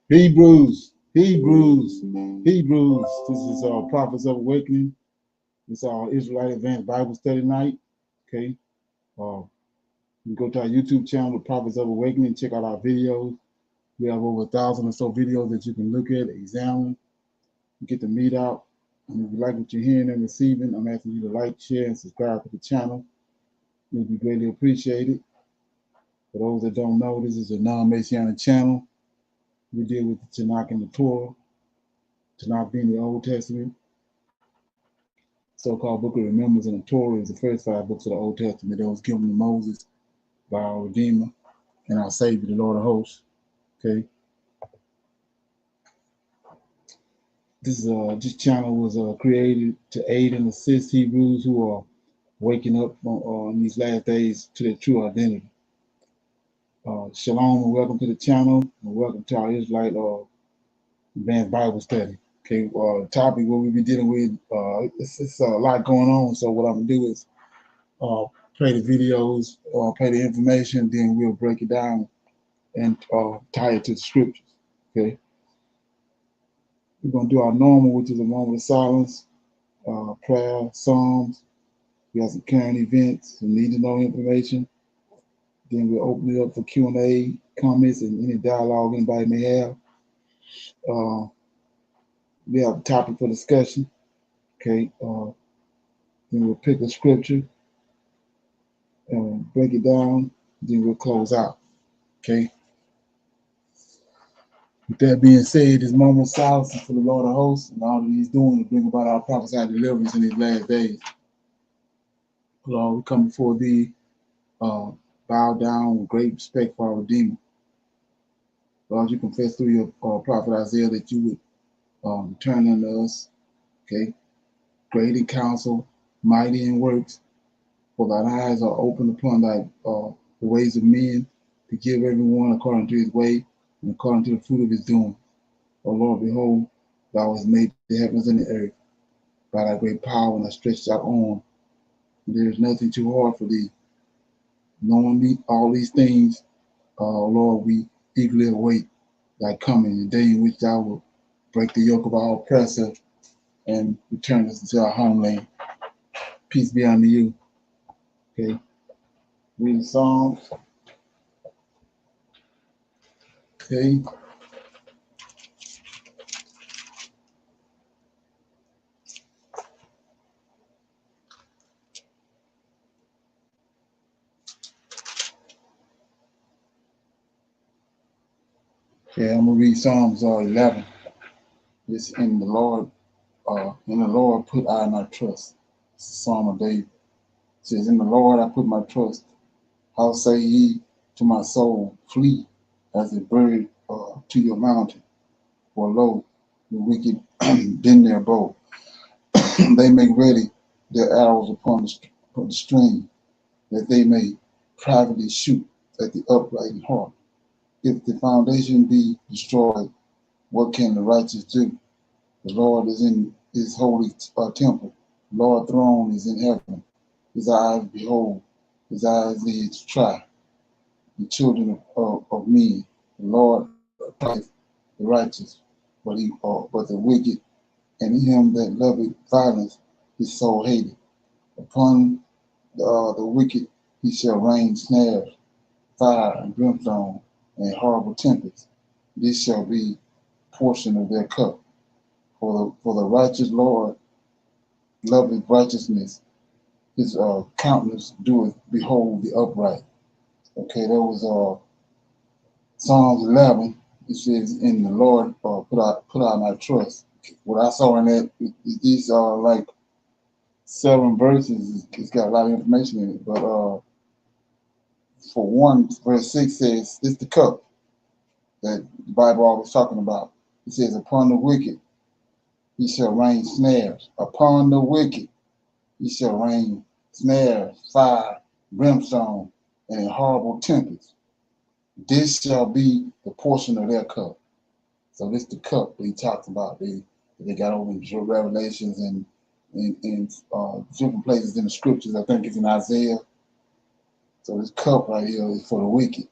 Hebrews. This is Prophets of Awakening. It's our Israelite Advanced Bible Study night. Okay. You can go to our YouTube channel, the Prophets of Awakening, check out our videos. We have over 1,000 or so videos that you can look at, examine, get the meat out. And if you like what you're hearing and receiving, I'm asking you to like, share, and subscribe to the channel. It would be greatly appreciated. For those that don't know, this is a non-Messianic channel. We deal with the Tanakh and the Torah. Tanakh being the Old Testament, so-called Book of Remembrance, and the Torah is the first 5 books of the Old Testament that was given to Moses by our Redeemer and our Savior, the Lord of hosts. Okay. This channel was created to aid and assist Hebrews who are waking up in these last days to their true identity. Shalom and welcome to the channel, and welcome to our Israelite Advanced Bible Study. Okay, topic what we'll be dealing with, it's a lot going on, so what I'm gonna do is play the videos, play the information, then we'll break it down and tie it to the scriptures. Okay, we're gonna do our normal, which is a moment of silence, prayer, psalms. We have some current events, some need to know information. Then we'll open it up for Q&A, comments, and any dialogue anybody may have. We have a topic for discussion. Okay, then we'll pick a scripture and break it down. Then we'll close out. Okay. With that being said, this moment of silence is for the Lord of hosts and all that he's doing to bring about our prophesied deliverance in these last days. Lord, we come before thee, bow down with great respect for our Redeemer. Lord, you confess through your prophet Isaiah that you would turn unto us, okay? Great in counsel, mighty in works, for thine eyes are open upon the ways of men, to give everyone according to his way and according to the fruit of his doing. O Lord, behold, thou hast made the heavens and the earth by thy great power and thy stretched out arm. There is nothing too hard for thee. Knowing all these things, Lord, we eagerly await thy coming, the day in which thou wilt break the yoke of our oppressor and return us into our homeland. Peace be unto you. Okay. Read the Psalms. Okay. Okay, I'm gonna read Psalms 11. It's in the Lord put I my trust. It's a Psalm of David. It says, in the Lord I put my trust. How say ye to my soul, flee as a bird to your mountain? For lo, the wicked bend their bow. They make ready their arrows upon the string, that they may privately shoot at the upright in heart. If the foundation be destroyed, what can the righteous do? The Lord is in his holy temple. The Lord's throne is in heaven. His eyes behold, his eyes lead to try the children of men. The Lord oppresseth the righteous, but the wicked and him that loveth violence his soul hated. Upon the wicked he shall rain snares, fire and brimstone, and horrible tempests. This shall be portion of their cup. For the righteous Lord loveth righteousness. His countenance doeth behold the upright. Okay, that was Psalms 11. It says, in the Lord put out my trust. What I saw in that, these are like 7 verses. It's got a lot of information in it. But for one, verse 6 says, this the cup that the Bible always talking about. It says, upon the wicked he shall rain snares. Upon the wicked he shall rain snares, fire, brimstone, and horrible tempests. This shall be the portion of their cup. So this the cup that he talks about. They got over in Revelations and in different places in the scriptures. I think it's in Isaiah. So this cup right here is for the wicked.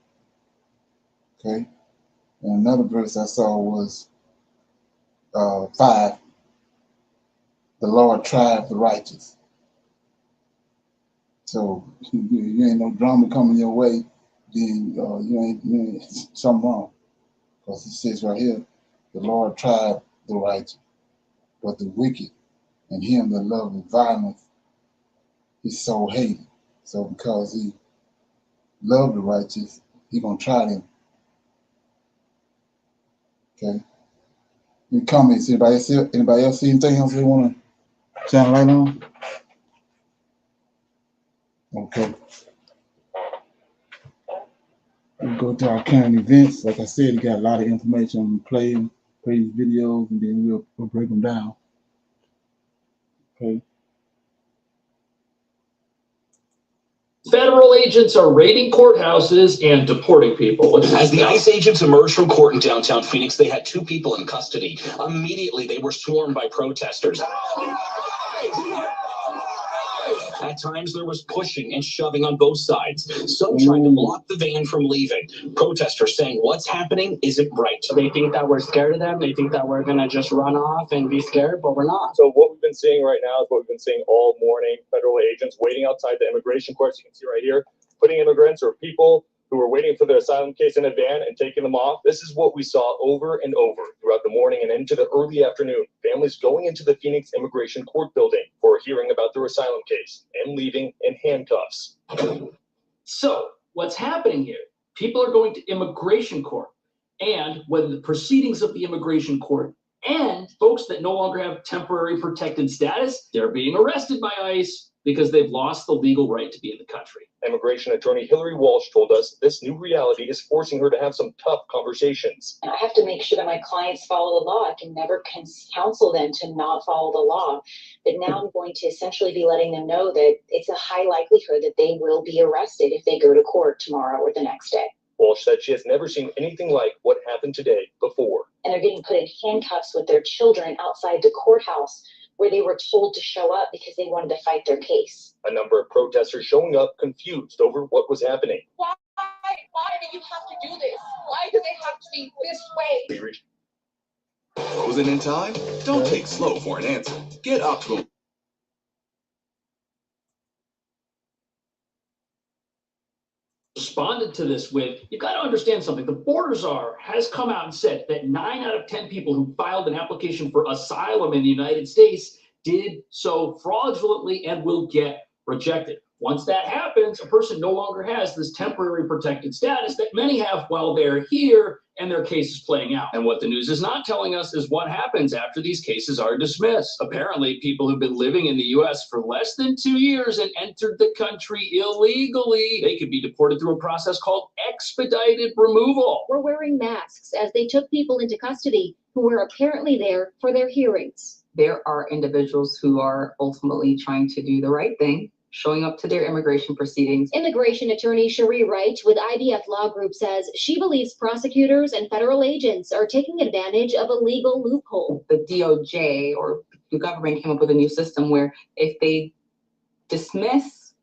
Okay. And another verse I saw was 5. The Lord tried the righteous. So you ain't no drama coming your way, then you ain't something wrong. Because it says right here, the Lord tried the righteous, but the wicked and him that loveth violence, his soul hated. So because he loved the righteous, he gonna try them. Okay. Any comments? Anybody else see anything else they want to shine light on? Okay. We'll go to our current events. Like I said, we got a lot of information. We play these videos, and then we'll break them down. Okay. Federal agents are raiding courthouses and deporting people. As the ICE agents emerged from court in downtown Phoenix, they had 2 people in custody. Immediately, they were swarmed by protesters. At times, there was pushing and shoving on both sides. Some tried to block the van from leaving. Protesters saying what's happening isn't right. They think that we're scared of them. They think that we're going to just run off and be scared, but we're not. So what we've been seeing right now is what we've been seeing all morning. Federal agents waiting outside the immigration courts. You can see right here, putting immigrants or people who were waiting for their asylum case in a van and taking them off. This is what we saw over and over throughout the morning and into the early afternoon. Families going into the Phoenix Immigration Court building for a hearing about their asylum case and leaving in handcuffs. So what's happening here? People are going to immigration court, and when the proceedings of the immigration court end, folks that no longer have temporary protected status, they're being arrested by ICE because they've lost the legal right to be in the country. Immigration attorney Hillary Walsh told us this new reality is forcing her to have some tough conversations. I have to make sure that my clients follow the law. I can never counsel them to not follow the law. But now I'm going to essentially be letting them know that it's a high likelihood that they will be arrested if they go to court tomorrow or the next day. Walsh said she has never seen anything like what happened today before. And they're getting put in handcuffs with their children outside the courthouse, where they were told to show up because they wanted to fight their case. A number of protesters showing up confused over what was happening. Why do you have to do this? Why do they have to be this way? Frozen in time? Don't take slow for an answer. Get optimal. Responded to this with, you've got to understand something. The border czar has come out and said that 9 out of 10 people who filed an application for asylum in the United States did so fraudulently and will get rejected. Once that happens, a person no longer has this temporary protected status that many have while they're here and their case is playing out. And what the news is not telling us is what happens after these cases are dismissed. Apparently, people who've been living in the U.S. for less than 2 years and entered the country illegally, they could be deported through a process called expedited removal. Were wearing masks as they took people into custody who were apparently there for their hearings. There are individuals who are ultimately trying to do the right thing, showing up to their immigration proceedings. Immigration attorney Cherie Wright with IDF Law Group says she believes prosecutors and federal agents are taking advantage of a legal loophole. The DOJ or the government came up with a new system where if they dismiss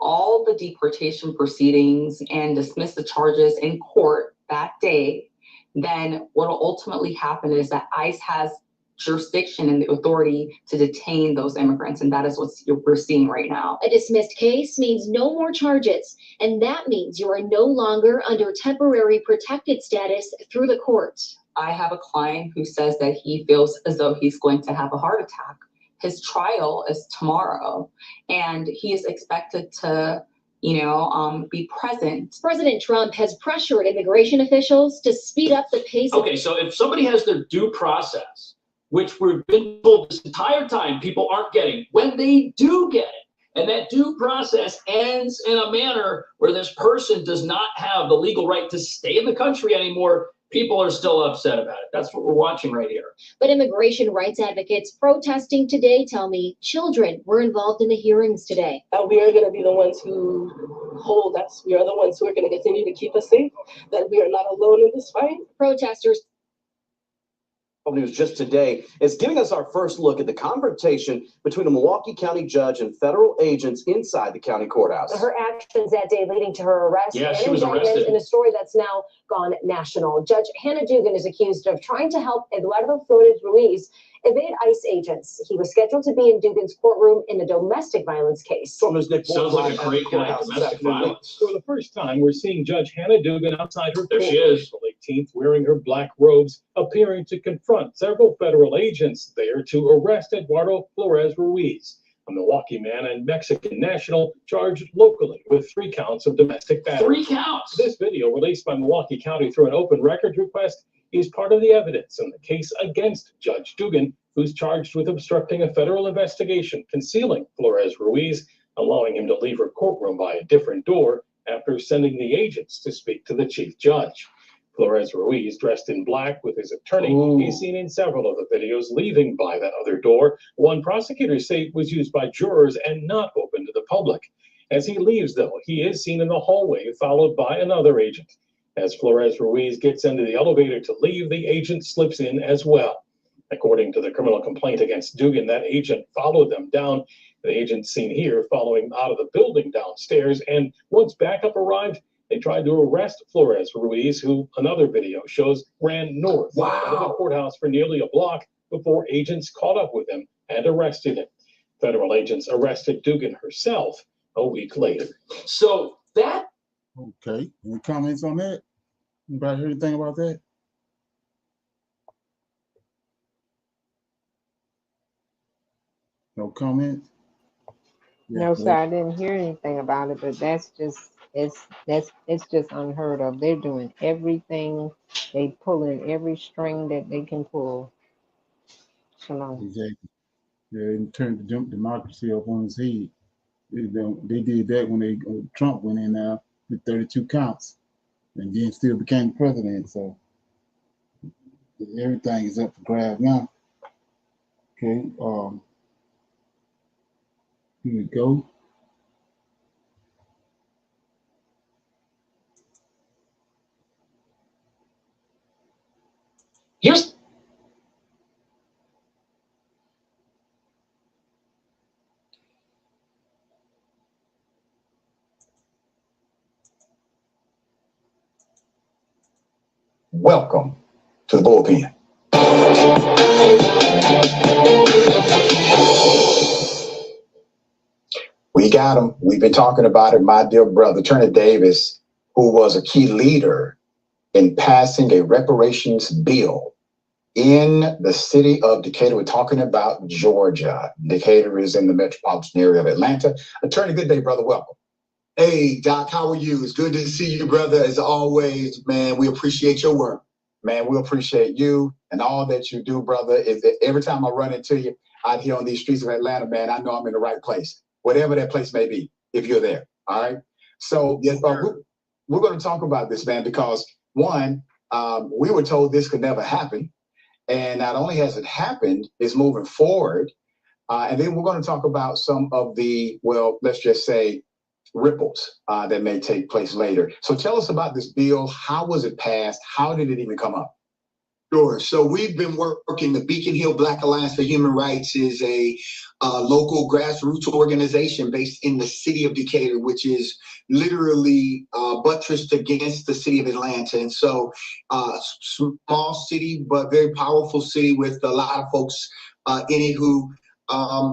all the deportation proceedings and dismiss the charges in court that day, then what will ultimately happen is that ICE has jurisdiction and the authority to detain those immigrants, and that is what we're seeing right now. A dismissed case means no more charges, and that means you are no longer under temporary protected status through the courts. I have a client who says that he feels as though he's going to have a heart attack. His trial is tomorrow, and he is expected to be present. President Trump has pressured immigration officials to speed up the pace. Okay, so if somebody has their due process, which we've been told this entire time people aren't getting, when they do get it, and that due process ends in a manner where this person does not have the legal right to stay in the country anymore, people are still upset about it. That's what we're watching right here. But immigration rights advocates protesting today tell me children were involved in the hearings today. We are going to be the ones who hold us. We are the ones who are going to continue to keep us safe, that we are not alone in this fight. Protesters News just today is giving us our first look at the confrontation between a Milwaukee County judge and federal agents inside the county courthouse. Her actions that day leading to her arrest Yeah, and she was indictment arrested in a story that's now gone national. Judge Hannah Dugan is accused of trying to help Eduardo Flores Ruiz evade ICE agents. He was scheduled to be in Dugan's courtroom in a domestic violence case. Sounds like a great guy. Domestic violence. For the first time, we're seeing Judge Hannah Dugan outside her There court she is. April 18th, wearing her black robes, appearing to confront several federal agents there to arrest Eduardo Flores Ruiz, a Milwaukee man and Mexican national charged locally with 3 counts of domestic battery. 3 counts. This video, released by Milwaukee County through an open records request, is part of the evidence in the case against Judge Dugan, who's charged with obstructing a federal investigation, concealing Flores Ruiz, allowing him to leave her courtroom by a different door after sending the agents to speak to the chief judge. Flores Ruiz, dressed in black with his attorney, is seen in several of the videos leaving by that other door. One prosecutors say was used by jurors and not open to the public. As he leaves, though, he is seen in the hallway, followed by another agent. As Flores Ruiz gets into the elevator to leave, the agent slips in as well. According to the criminal complaint against Dugan, that agent followed them down. The agent seen here following out of the building downstairs, and once backup arrived, they tried to arrest Flores Ruiz, who another video shows ran north out of the courthouse for nearly a block before agents caught up with him and arrested him. Federal agents arrested Dugan herself a week later. So that. Okay. Any comments on that? Anybody heard anything about that? No comments? No, sir, I didn't hear anything about it, but that's just it's just unheard of. They're doing everything, they pulling every string that they can pull. Shalom. Exactly. Yeah, and turned the democracy up on his head. They did that when Trump went in there with 32 counts, and then still became president. So everything is up for grabs now. Okay. Here we go. Here's. Welcome to the bullpen. We got him. We've been talking about it. My dear brother, Attorney Davis, who was a key leader in passing a reparations bill in the city of Decatur. We're talking about Georgia. Decatur is in the metropolitan area of Atlanta. Attorney, good day, brother. Welcome. Hey, Doc, how are you? It's good to see you, brother. As always, man, we appreciate your work. Man, we appreciate you and all that you do, brother. Every time I run into you out here on these streets of Atlanta, man, I know I'm in the right place, whatever that place may be, if you're there. All right. So yes, we're going to talk about this, man, because one, we were told this could never happen. And not only has it happened, it's moving forward. And then we're going to talk about some of the, well, let's just say, ripples that may take place later. So tell us about this bill. How was it passed? How did it even come up? Sure. So we've been working. The Beacon Hill Black Alliance for Human Rights is a local grassroots organization based in the city of Decatur, which is literally buttressed against the city of Atlanta. And so small city, but very powerful city with a lot of folks in it who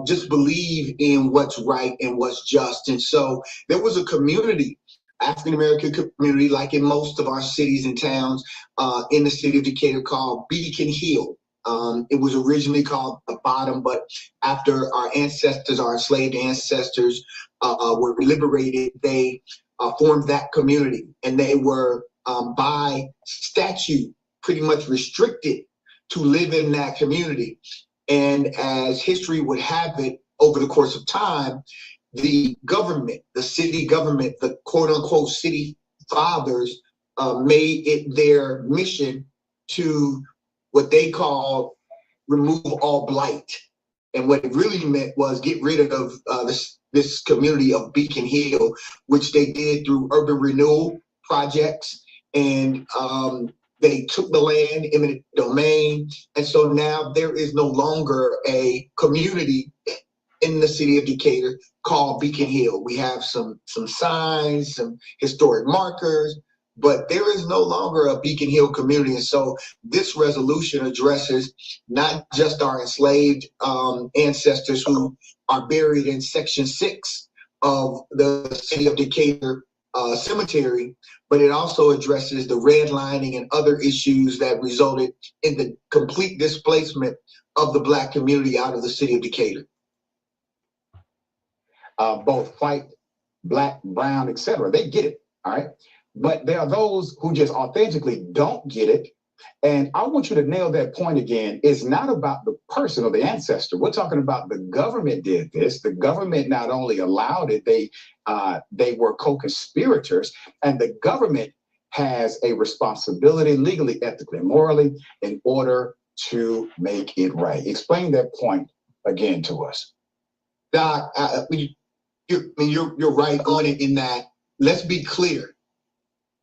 just believe in what's right and what's just. And so there was a community, African-American community, like in most of our cities and towns in the city of Decatur, called Beacon Hill. It was originally called the Bottom, but after our ancestors, our enslaved ancestors were liberated, they formed that community, and they were by statute pretty much restricted to live in that community. And as history would have it, over the course of time, the government, the city government, the quote unquote city fathers made it their mission to what they call remove all blight. And what it really meant was get rid of this community of Beacon Hill, which they did through urban renewal projects and They took the land, eminent domain, and so now there is no longer a community in the city of Decatur called Beacon Hill. We have some signs, some historic markers, but there is no longer a Beacon Hill community. And so this resolution addresses not just our enslaved ancestors who are buried in Section 6 of the city of Decatur cemetery, but it also addresses the redlining and other issues that resulted in the complete displacement of the Black community out of the city of Decatur. Both white, Black, brown, etc. They get it, all right? But there are those who just authentically don't get it. And I want you to nail that point again. It's not about the person or the ancestor. We're talking about the government did this. The government not only allowed it, they were co-conspirators, and the government has a responsibility legally, ethically, and morally in order to make it right. Explain that point again to us. Doc, you're right on it in that, let's be clear.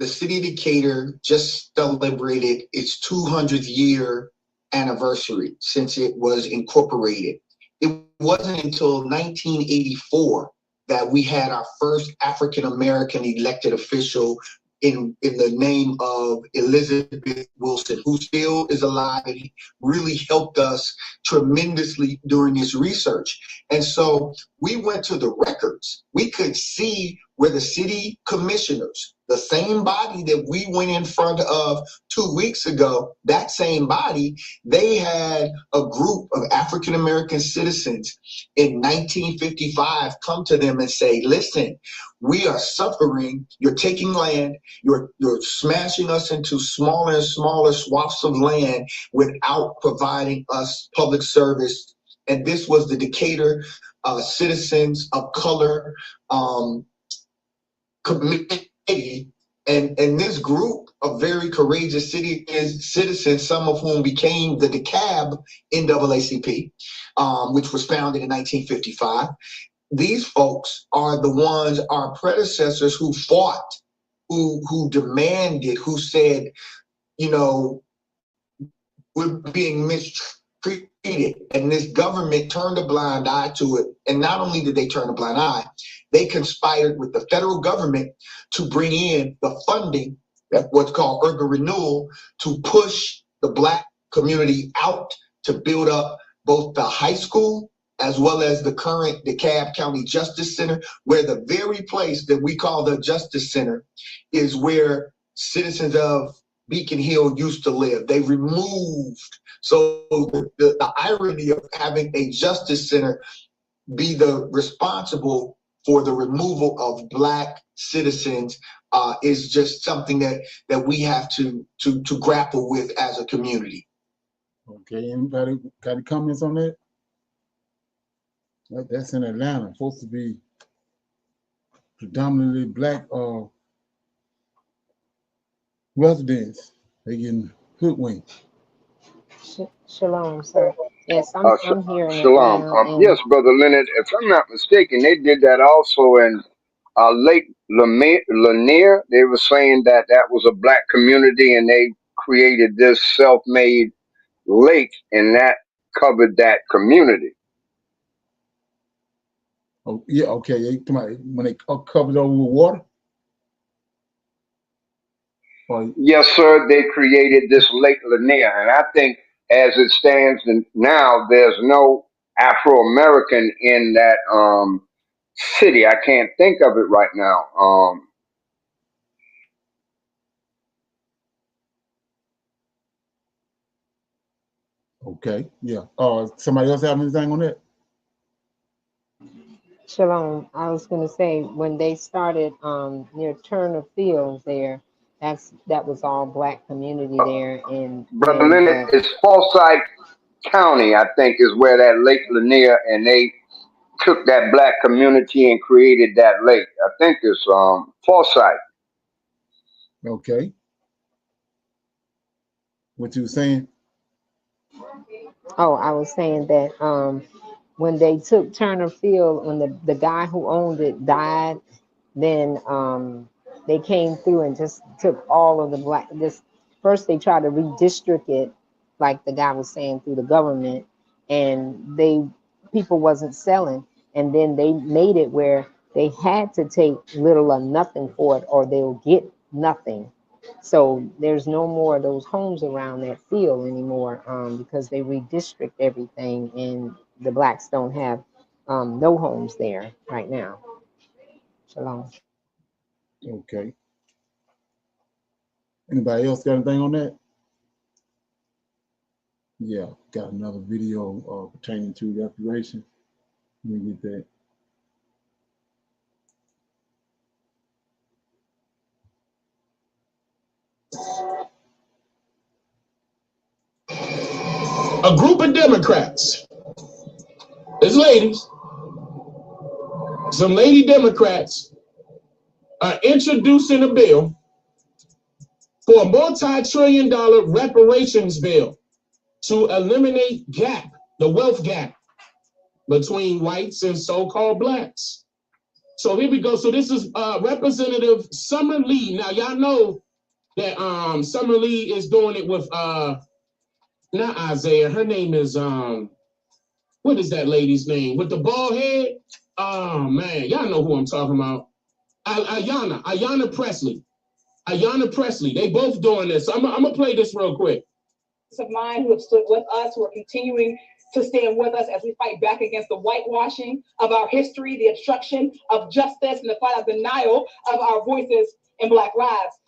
The city of Decatur just celebrated its 200th year anniversary since it was incorporated. It wasn't until 1984 that we had our first African-American elected official in the name of Elizabeth Wilson, who still is alive and really helped us tremendously during this research. And so we went to the records. We could see where the city commissioners, the same body that we went in front of 2 weeks ago, that same body, they had a group of African-American citizens in 1955 come to them and say, listen, we are suffering. You're taking land. You're smashing us into smaller and smaller swaths of land without providing us public service. And this was the Decatur citizens of color committee. And this group of very courageous citizens, some of whom became the DeKalb NAACP, which was founded in 1955. These folks are the ones, our predecessors, who fought, who demanded, who said, you know, we're being mistreated. And this government turned a blind eye to it. And not only did they turn a blind eye, they conspired with the federal government to bring in the funding, what's called urban renewal, to push the Black community out to build up both the high school as well as the current DeKalb County Justice Center, where the very place that we call the Justice Center is where citizens of Beacon Hill used to live. They removed, so the irony of having a Justice Center be the responsible for the removal of Black citizens is just something that we have to grapple with as a community. Okay, anybody got any comments on that? That's in Atlanta, supposed to be predominantly Black residents. They getting hoodwinked. Shalom, sir. Yes, I'm here in Shalom. Atlanta. Yes, Brother Leonard, if I'm not mistaken, they did that also in Lake Lanier. They were saying that that was a Black community and they created this self-made lake and that covered that community. Oh, yeah, okay. When they covered over with water? Yes, sir. They created this Lake Lanier. And I think as it stands now, there's no Afro-American in that city. I can't think of it right now. Okay, yeah. Somebody else have anything on that? Shalom. I was going to say when they started near Turner Fields there, that was all Black community there. And Brother Leonard, it's Forsyth County, I think, is where that Lake Lanier, and they took that Black community and created that lake. I think it's Forsyth. Okay. What you were saying? Oh, I was saying that when they took Turner Field, when the guy who owned it died, then they came through and just took all of the Black, just first they tried to redistrict it, like the guy was saying, through the government, and people wasn't selling, and then they made it where they had to take little or nothing for it, or they'll get nothing. So there's no more of those homes around that field anymore, because they redistrict everything, and the blacks don't have no homes there right now. Shalom. Okay. Anybody else got anything on that? Yeah, got another video pertaining to reparation. Let me get that. A group of Democrats, there's ladies, some lady Democrats are introducing a bill for a multi-trillion-dollar reparations bill to eliminate the wealth gap between whites and so-called blacks. So here we go. So this is Representative Summer Lee. Now y'all know that Summer Lee is doing it with not Isaiah. Her name is what is that lady's name with the bald head? Oh man, y'all know who I'm talking about. Ayanna Presley. Ayanna Presley. They both doing this. So I'm gonna play this real quick. Of mine who have stood with us, who are continuing to stand with us as we fight back against the whitewashing of our history, the obstruction of justice, and the fight of denial of our voices in Black lives.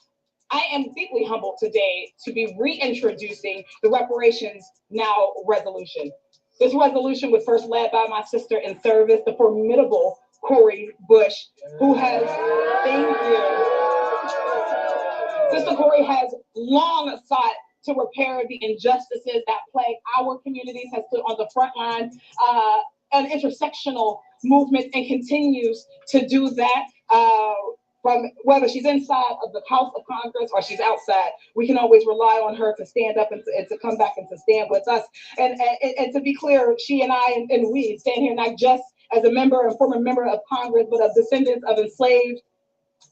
I am deeply humbled today to be reintroducing the Reparations Now resolution. This resolution was first led by my sister in service, the formidable Cori Bush, who has, thank you. Sister Cori has long sought to repair the injustices that plague our communities, has stood on the front line, an intersectional movement, and continues to do that. From whether she's inside of the House of Congress or she's outside, we can always rely on her to stand up and to come back and to stand with us. And to be clear, she and I and we stand here not just as a member and former member of Congress, but of descendants of enslaved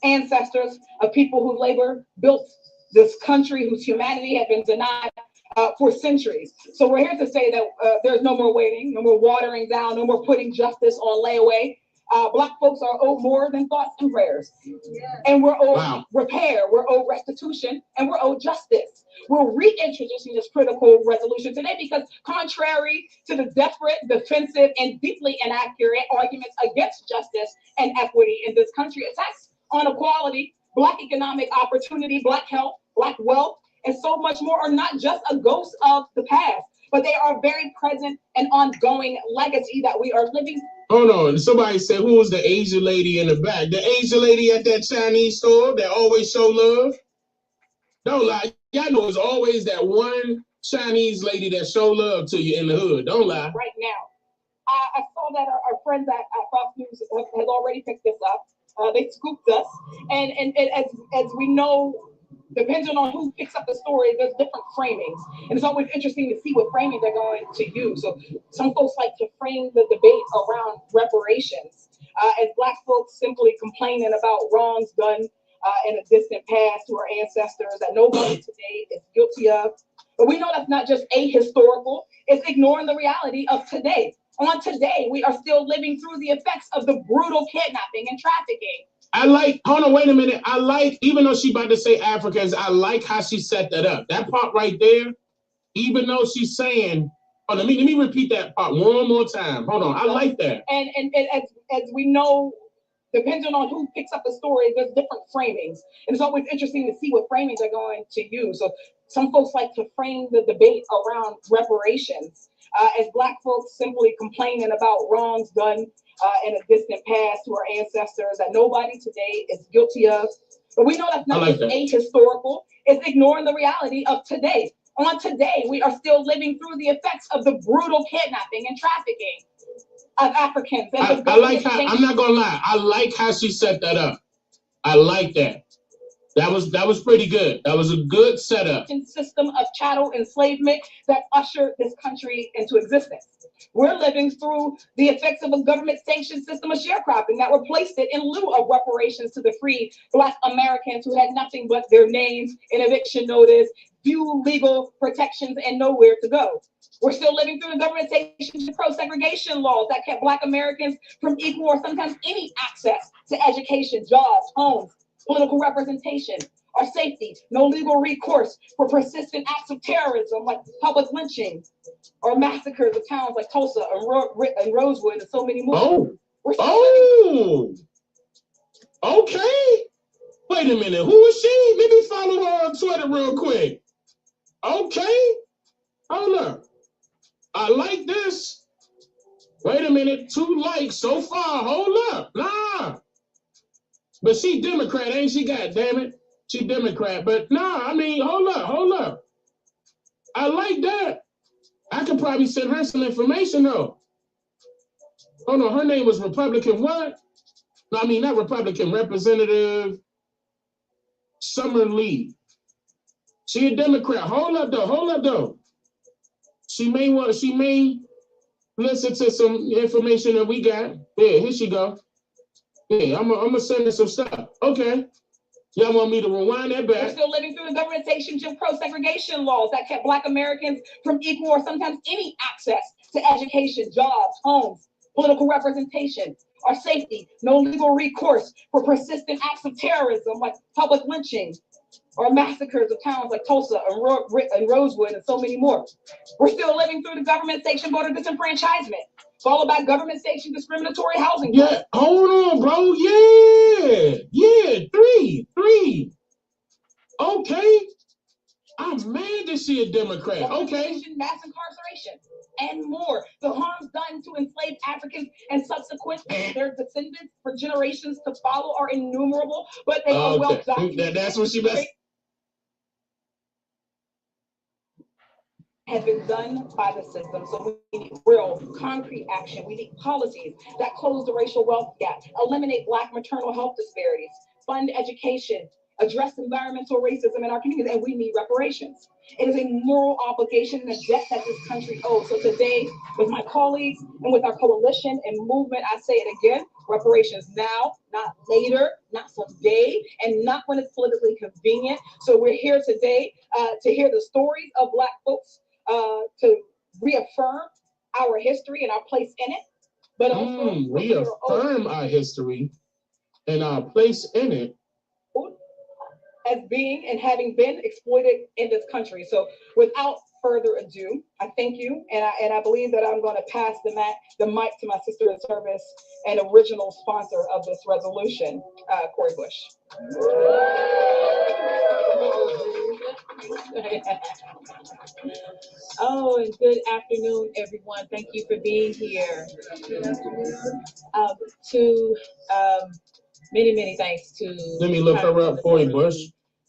ancestors of people whose labor built this country, whose humanity had been denied for centuries. So we're here to say that there's no more waiting, no more watering down, no more putting justice on layaway. Black folks are owed more than thoughts and prayers. And we're owed repair, we're owed restitution, and we're owed justice. We're reintroducing this critical resolution today because contrary to the desperate, defensive, and deeply inaccurate arguments against justice and equity in this country, attacks on equality, Black economic opportunity, Black health, Black wealth, and so much more are not just a ghost of the past, but they are a very present and ongoing legacy that we are living. Hold on. Somebody said, who was the Asian lady in the back? The Asian lady at that Chinese store that always show love? Don't lie. Y'all know it's always that one Chinese lady that show love to you in the hood. Don't lie. Right now. I saw that our friends at Fox News has already picked this up. They scooped us. And as we know, depending on who picks up the story, there's different framings. And it's always interesting to see what framing they're going to use. So some folks like to frame the debate around reparations as Black folks simply complaining about wrongs done in a distant past to our ancestors that nobody today is guilty of. But we know that's not just ahistorical, it's ignoring the reality of today. On today, we are still living through the effects of the brutal kidnapping and trafficking. Hold on, wait a minute. Even though she about to say Africans, I like how she set that up. That part right there, even though she's saying, oh, let me repeat that part one more time. Hold on, I like that. And as we know, depending on who picks up the story, there's different framings. And it's always interesting to see what framings they're going to use. So some folks like to frame the debate around reparations as Black folks simply complaining about wrongs done in a distant past to our ancestors that nobody today is guilty of. But we know that's not just ahistorical, it's ignoring the reality of today. On today, we are still living through the effects of the brutal kidnapping and trafficking of Africans. I like how, I'm not gonna lie, I like how she set that up. I like that. That was pretty good. That was a good setup. System of chattel enslavement that ushered this country into existence. We're living through the effects of a government-sanctioned system of sharecropping that replaced it in lieu of reparations to the free Black Americans who had nothing but their names, an eviction notice, few legal protections, and nowhere to go. We're still living through the government-sanctioned pro-segregation laws that kept Black Americans from equal or sometimes any access to education, jobs, homes, political representation, or safety, no legal recourse for persistent acts of terrorism like public lynching or massacres of towns like Tulsa and Rosewood and so many more. Okay. Wait a minute. Who is she? Let me follow her on Twitter real quick. Okay. Hold up. I like this. Wait a minute. 2 likes so far. Hold up. Nah. But she Democrat, ain't she? God damn it. She Democrat. But nah, I mean, hold up. I like that. I could probably send her some information though. Hold on, her name was Republican what? No, I mean not Republican, Representative Summer Lee. She a Democrat. Hold up though. She may listen to some information that we got. Yeah, here she go. Yeah, I'm gonna send her some stuff. Okay. Y'all want me to rewind that back? We're still living through the government-sanctioned pro-segregation laws that kept Black Americans from equal or sometimes any access to education, jobs, homes, political representation, or safety, no legal recourse for persistent acts of terrorism like public lynching or massacres of towns like Tulsa and Rosewood and so many more. We're still living through the government-sanctioned voter disenfranchisement, followed by government-sanctioned discriminatory housing. Yeah, hold on, bro. Yeah, three. Okay. I'm mad that she a Democrat. Okay. Mass incarceration and more. The harms done to enslaved Africans and subsequent their descendants for generations to follow are innumerable, but they are well documented. That's what she messed. Has been done by the system. So we need real concrete action. We need policies that close the racial wealth gap, eliminate Black maternal health disparities, fund education, address environmental racism in our communities, and we need reparations. It is a moral obligation and a debt that this country owes. So today, with my colleagues and with our coalition and movement, I say it again, reparations now, not later, not someday, and not when it's politically convenient. So we're here today to hear the stories of Black folks, to reaffirm our history and our place in it, but also reaffirm our history and our place in it as being and having been exploited in this country. So without further ado, I thank you, and I believe that I'm going to pass the mic to my sister in service and original sponsor of this resolution, Cori Bush. Oh, and good afternoon, everyone. Thank you for being here. Many thanks to. Let me look her up for you, Bush.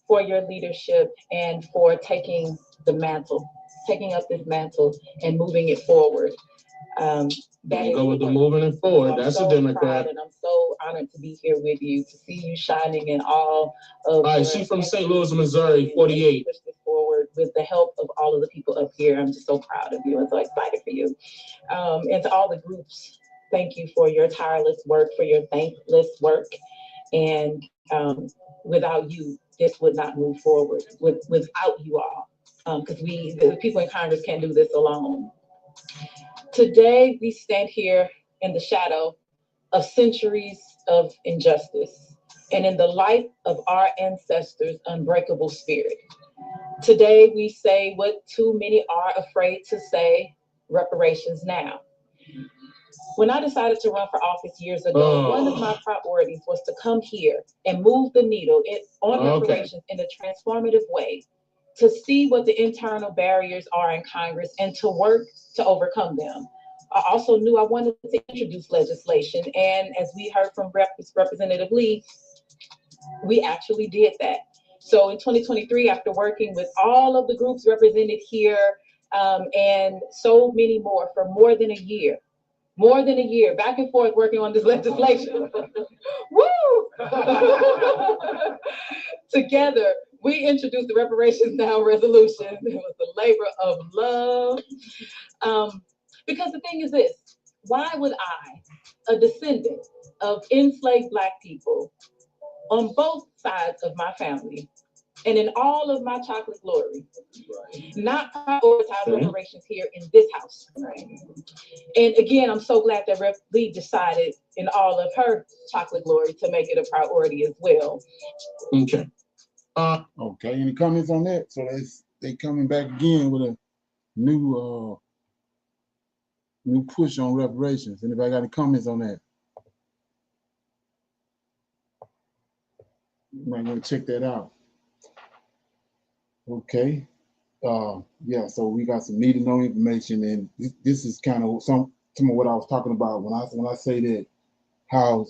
For your leadership and for taking up this mantle and moving it forward. There you go with the moving it forward. That's a Democrat. And I'm so honored to be here with you, to see you shining in all of. All right, she's from St. Louis, Missouri, 48. Push this forward with the help of all of the people up here. I'm just so proud of you and so excited for you. And to all the groups, thank you for your tireless work, for your thankless work. And without you, this would not move forward. Without you all, because the people in Congress can't do this alone. Today, we stand here in the shadow of centuries of injustice and in the light of our ancestors' unbreakable spirit. Today, we say what too many are afraid to say, reparations now. When I decided to run for office years ago, one of my priorities was to come here and move the needle on reparations in a transformative way, to see what the internal barriers are in Congress and to work to overcome them. I also knew I wanted to introduce legislation, and as we heard from Representative Lee, we actually did that. So in 2023, after working with all of the groups represented here and so many more for more than a year, back and forth working on this legislation. Woo! Together, we introduced the Reparations Now resolution. It was a labor of love. Because the thing is this, why would I, a descendant of enslaved Black people on both sides of my family, and in all of my chocolate glory, not prioritize reparations here in this house? And again, I'm so glad that Rep. Lee decided in all of her chocolate glory to make it a priority as well. Okay. Okay, any comments on that? So they coming back again with a new push on reparations. Anybody got any comments on that? You might want to check that out. Okay. Yeah, so we got some needed no information, and this is kind of some of what I was talking about when I say that how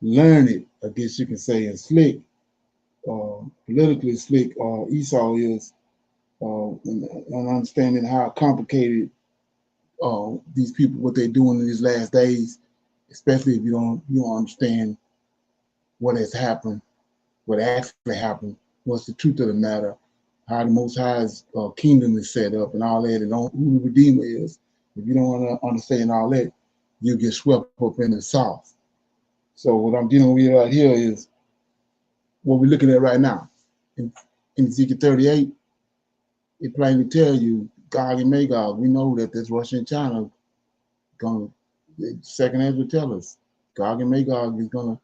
learned, I guess you can say, and slick, politically slick Esau is, and understanding how complicated these people, what they're doing in these last days, especially if you don't understand what has happened, what actually happened, what's the truth of the matter, how the Most High's kingdom is set up, and all that, and who the Redeemer is. If you don't understand all that, you get swept up in the sauce. So what I'm dealing with right here is what we're looking at right now. In Ezekiel 38, it plainly tells you, Gog and Magog, we know that this Russia and China gonna, the second Ezra tell us, Gog and Magog is gonna,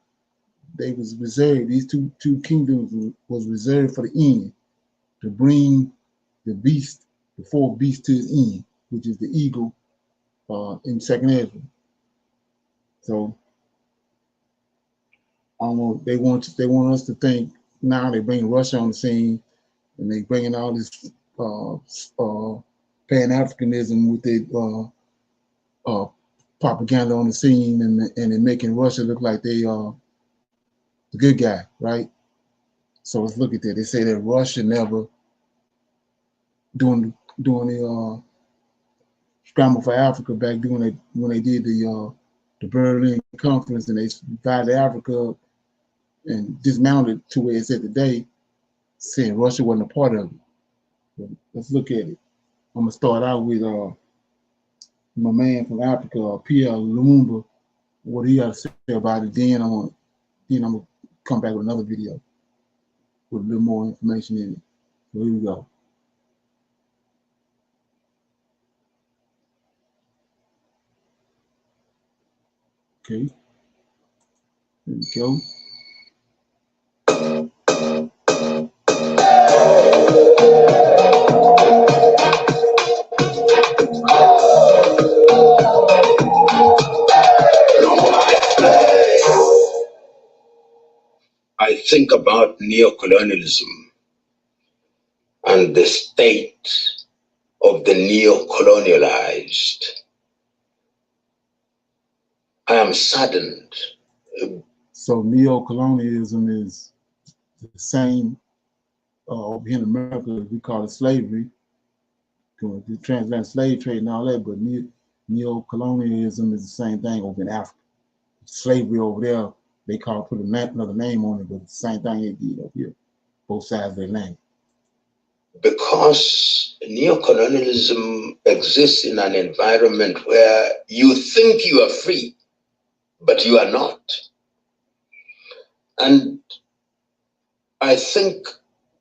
they was reserved, these two kingdoms was reserved for the end, to bring the beast, the fourth beast to his end, which is the eagle in second Ezra. So they want us to think now they bring Russia on the scene, and they bringing all this Pan-Africanism with their propaganda on the scene, and they're making Russia look like they are the good guy, right? So let's look at that. They say that Russia never doing the scramble for Africa back when they did the Berlin Conference, and they divided Africa and dismounted to where it's at today, saying Russia wasn't a part of it. But let's look at it. I'm gonna start out with my man from Africa, Pierre Lumumba, what he got to say about it. Then I'm gonna come back with another video with a little more information in it. So here we go. Okay, here we go. I think about neocolonialism and the state of the neocolonialized. I am saddened. So neocolonialism is the same over here in America. We call it slavery, the transatlantic slave trade and all that. But neocolonialism is the same thing over in Africa. Slavery over there, they put another name on it, but it's the same thing they did over here, both sides of the land. Because neocolonialism exists in an environment where you think you are free, but you are not. And I think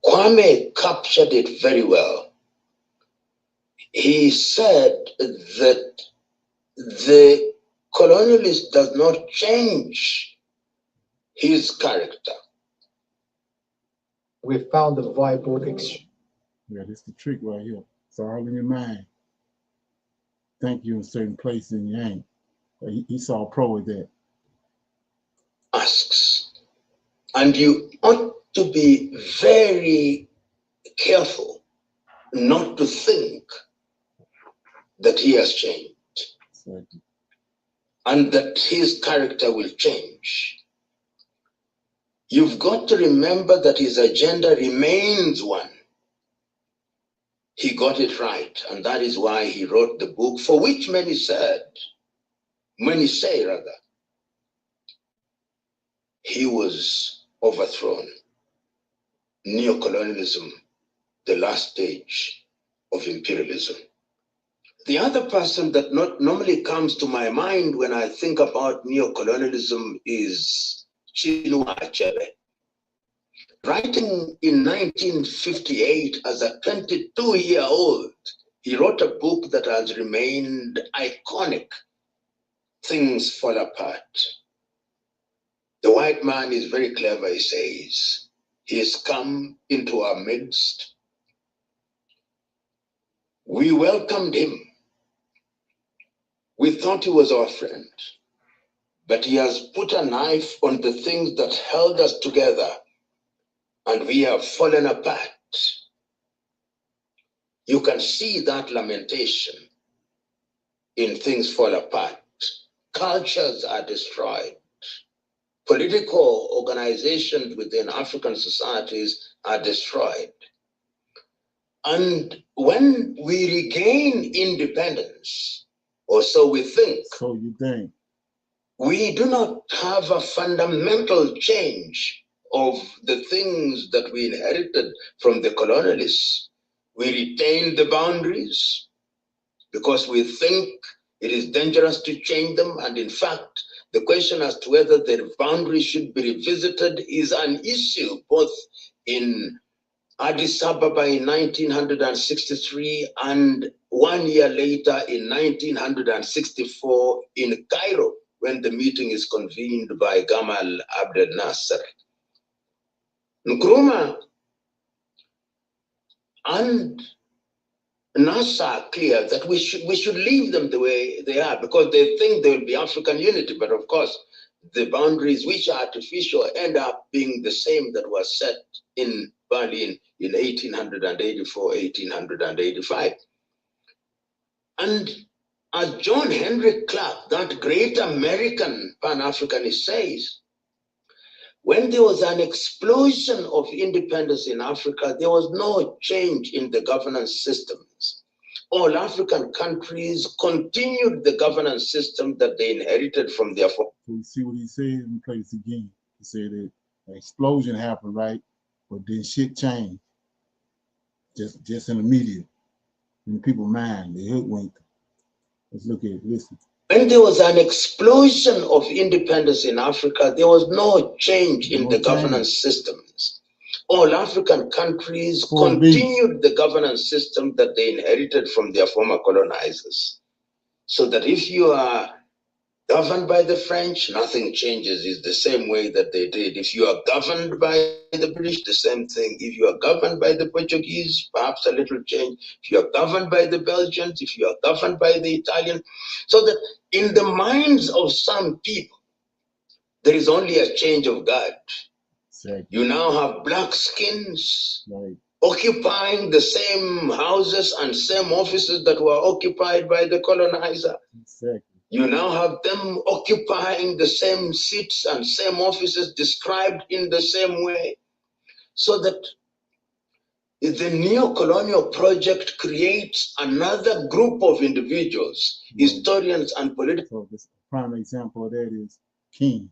Kwame captured it very well. He said that the colonialist does not change his character. We found the viable Yeah, this is the trick right here. It's all in your mind. Think you're in a certain place and you ain't. He saw a pro with that. Asks. And you ought to be very careful not to think that he has changed and that his character will change. You've got to remember that his agenda remains one. He got it right, and that is why he wrote the book for which many say he was overthrown. Neocolonialism, the last stage, of imperialism. The other person that not normally comes to my mind when I think about neocolonialism is Chinua Achebe. Writing in 1958 as a 22-year-old, he wrote a book that has remained iconic, Things Fall Apart. The white man is very clever, he says. He has come into our midst. We welcomed him. We thought he was our friend, but he has put a knife on the things that held us together, and we have fallen apart. You can see that lamentation in Things Fall Apart. Cultures are destroyed. Political organizations within African societies are destroyed. And when we regain independence, or so we think, we do not have a fundamental change of the things that we inherited from the colonialists. We retain the boundaries because we think it is dangerous to change them. And in fact, the question as to whether the boundaries should be revisited is an issue both in Addis Ababa in 1963 and 1 year later in 1964 in Cairo, when the meeting is convened by Gamal Abdel Nasser. Nkrumah and Nasser are clear that we should leave them the way they are because they think there will be African unity. But of course, the boundaries which are artificial end up being the same that was set in Berlin in 1884, 1885. And as John Henry Clark, that great American Pan-Africanist says, when there was an explosion of independence in Africa, there was no change in the governance systems. All African countries continued the governance system that they inherited from their fathers. You see what he said in place again. He said that an explosion happened, right? But then shit changed. Just in the media. In people's mind, they hoodwinked. Let's look at it, listen. When there was an explosion of independence in Africa, there was no change in the governance systems. All African countries continued the governance system that they inherited from their former colonizers. So that if you are governed by the French, nothing changes. It's the same way that they did. If you are governed by the British, the same thing. If you are governed by the Portuguese, perhaps a little change. If you are governed by the Belgians, if you are governed by the Italian. So that in the minds of some people, there is only a change of guard. Exactly. You now have black skins occupying the same houses and same offices that were occupied by the colonizer. Exactly. You now have them occupying the same seats and same offices described in the same way. So that the neo-colonial project creates another group of individuals, historians and political. So this prime example of that is King,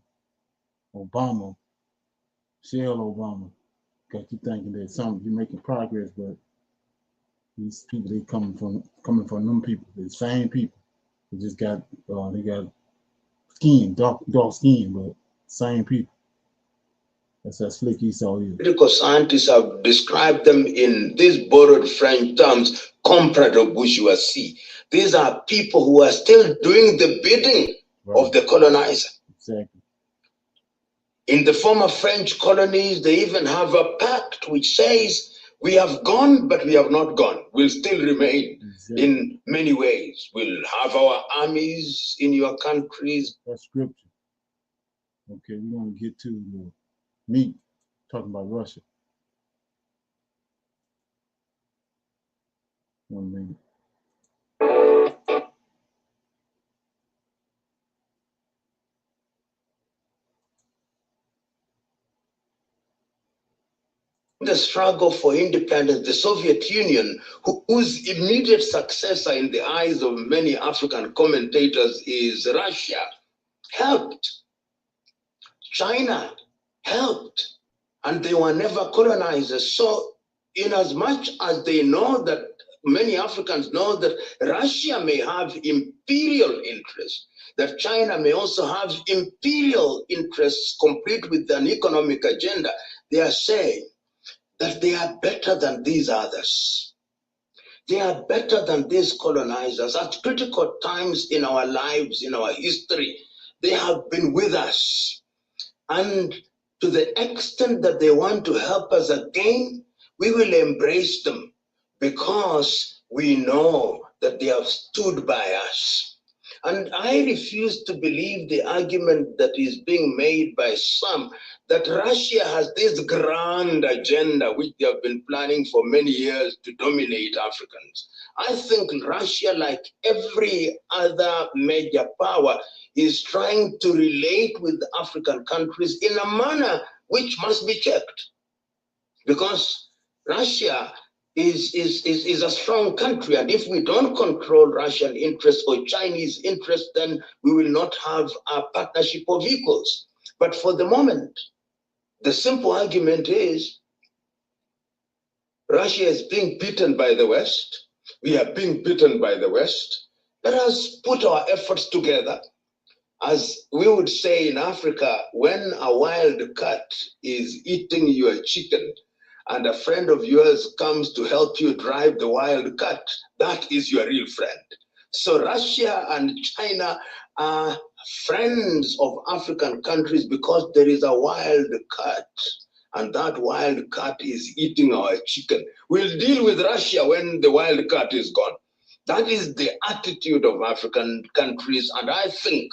Obama, Michelle Obama. Got you thinking that you're making progress, but these people, they coming from them people, the same people. They just got they got skin, dark skin, but same people. That's how slick Esau is. Political scientists have described them in these borrowed French terms, comprador bourgeoisie. These are people who are still doing the bidding of the colonizer. Exactly. In the former French colonies, they even have a pact which says, we have gone, but we have not gone. We'll still remain in many ways. We'll have our armies in your countries. That's scripture. Okay, we want to get to the meat, talking about Russia. 1 minute. The struggle for independence, the Soviet Union, whose immediate successor in the eyes of many African commentators is Russia, helped. China helped. And they were never colonizers. So in as much as they know that many Africans know that Russia may have imperial interests, that China may also have imperial interests complete with an economic agenda. They are saying that they are better than these others. They are better than these colonizers. At critical times in our lives, in our history, they have been with us. And to the extent that they want to help us again, we will embrace them because we know that they have stood by us. And I refuse to believe the argument that is being made by some that Russia has this grand agenda which they have been planning for many years to dominate Africans. I think Russia, like every other major power, is trying to relate with African countries in a manner which must be checked. Because Russia is a strong country, and if we don't control Russian interests or Chinese interests, then we will not have a partnership of equals. But for the moment, the simple argument is Russia is being beaten by the West. We are being beaten by the West. Let us put our efforts together. As we would say in Africa, when a wild cat is eating your chicken and a friend of yours comes to help you drive the wild cat, that is your real friend. So Russia and China are friends of African countries because there is a wild cat, and that wild cat is eating our chicken. We'll deal with Russia when the wild cat is gone. That is the attitude of African countries, and I think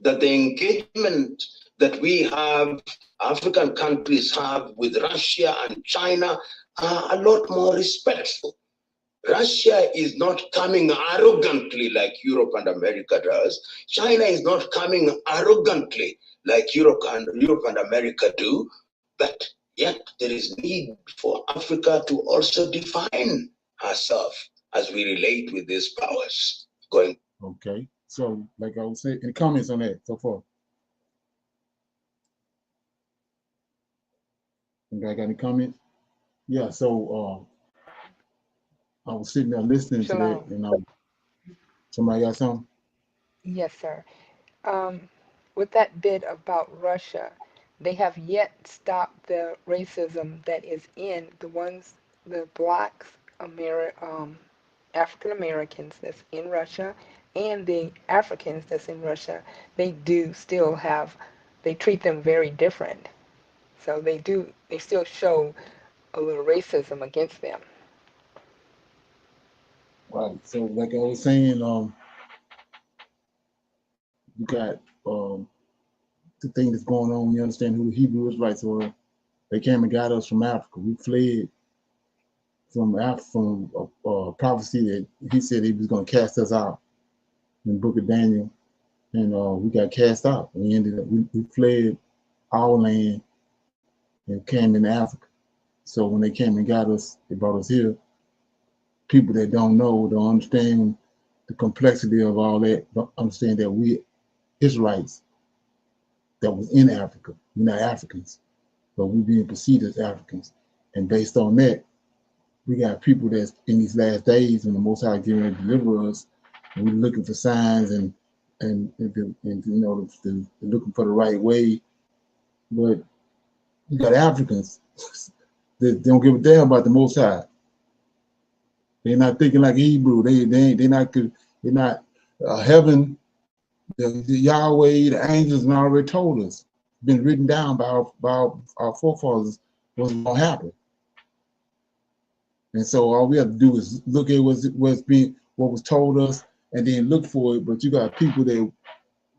that the engagement that we have, African countries have with Russia and China are a lot more respectful. Russia is not coming arrogantly like Europe and America does. China is not coming arrogantly like Europe and America do. But yet there is need for Africa to also define herself as we relate with these powers going. Okay. So, like I was saying, any comments on that so far? Anybody got any comments? Yeah, so I was sitting there listening to that, and somebody got something? Yes, sir. With that bit about Russia, they have yet stopped the racism that is in the blacks, African Americans that's in Russia, and the Africans that's in Russia. They do still they treat them very different. So they still show a little racism against them. Right. So, like I was saying, you got the thing that's going on. You understand who the Hebrew Israelites were. They came and got us from Africa. We fled from a prophecy that he said he was going to cast us out in the book of Daniel. And we got cast out. We ended up, we fled our land and came in Africa. So when they came and got us, they brought us here. People that don't understand the complexity of all that, don't understand that we Israelites that was in Africa, we're not Africans, but we're being perceived as Africans. And based on that, we got people that's in these last days when the Most High getting ready to deliver us, and we're looking for signs and looking for the right way. But you got Africans that don't give a damn about the Most High. They're not thinking like Hebrew. They're not heaven. The Yahweh, the angels, and already told us. Been written down by our forefathers what's going to happen. And so all we have to do is look at what was told us, and then look for it. But you got people that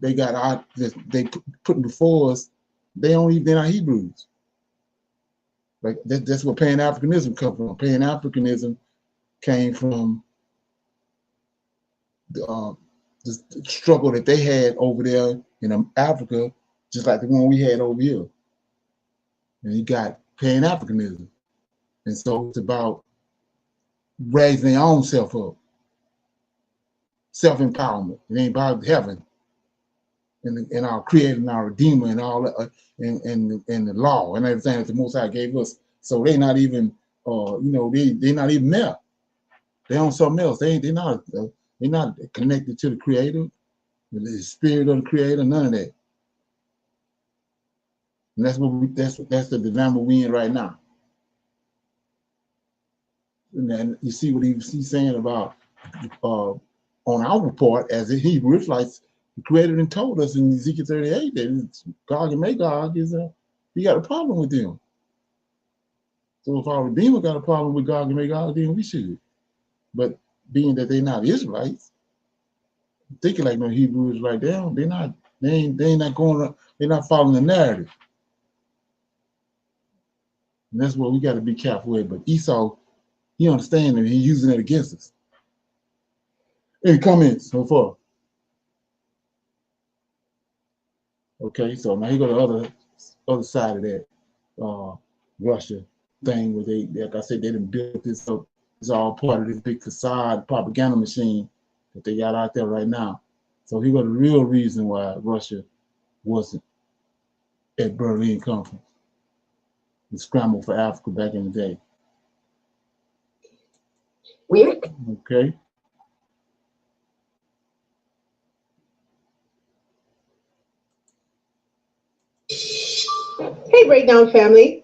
they put before us. They're not Hebrews. Like that's where Pan-Africanism comes from. Pan-Africanism came from the struggle that they had over there in Africa, just like the one we had over here. And you got Pan-Africanism. And so it's about raising their own self up. Self-empowerment. It ain't about heaven and our creator and our redeemer and all that, and the law and everything that the Most High gave us. So they're not even they're not even there. They're on something else. They're not connected to the Creator, the spirit of the Creator, none of that. And that's the dilemma we in right now. And then you see what he's saying about on our part as a Hebrew Israelites, the Creator and told us in Ezekiel 38 that Gog and Magog he got a problem with them. So if our Redeemer got a problem with Gog and Magog, then we should. But being that they're not Israelites, thinking like no Hebrew Israelite, they're not following the narrative. And that's what we got to be careful with. But Esau, he understands that he's using it against us. Any comments so far? Okay, so now you go to the other side of that Russia thing where they, like I said, they done built this up. It's all part of this big facade propaganda machine that they got out there right now. So here go the real reason why Russia wasn't at Berlin Conference. The scramble for Africa back in the day. Weird. Okay. Hey, Breakdown family.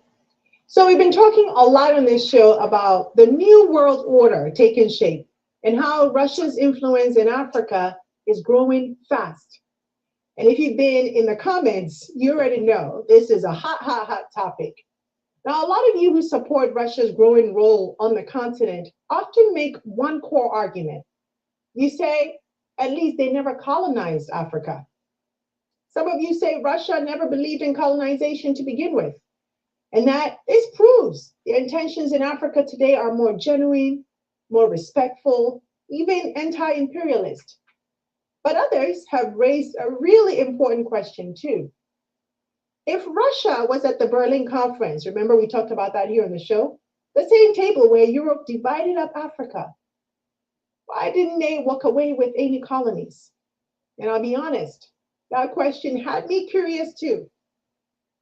So we've been talking a lot on this show about the new world order taking shape and how Russia's influence in Africa is growing fast. And if you've been in the comments, you already know this is a hot topic. Now, a lot of you who support Russia's growing role on the continent often make one core argument. You say, at least they never colonized Africa. Some of you say Russia never believed in colonization to begin with. And that this proves their intentions in Africa today are more genuine, more respectful, even anti-imperialist. But others have raised a really important question too. If Russia was at the Berlin Conference, remember we talked about that here on the show, the same table where Europe divided up Africa, why didn't they walk away with any colonies? And I'll be honest, that question had me curious too.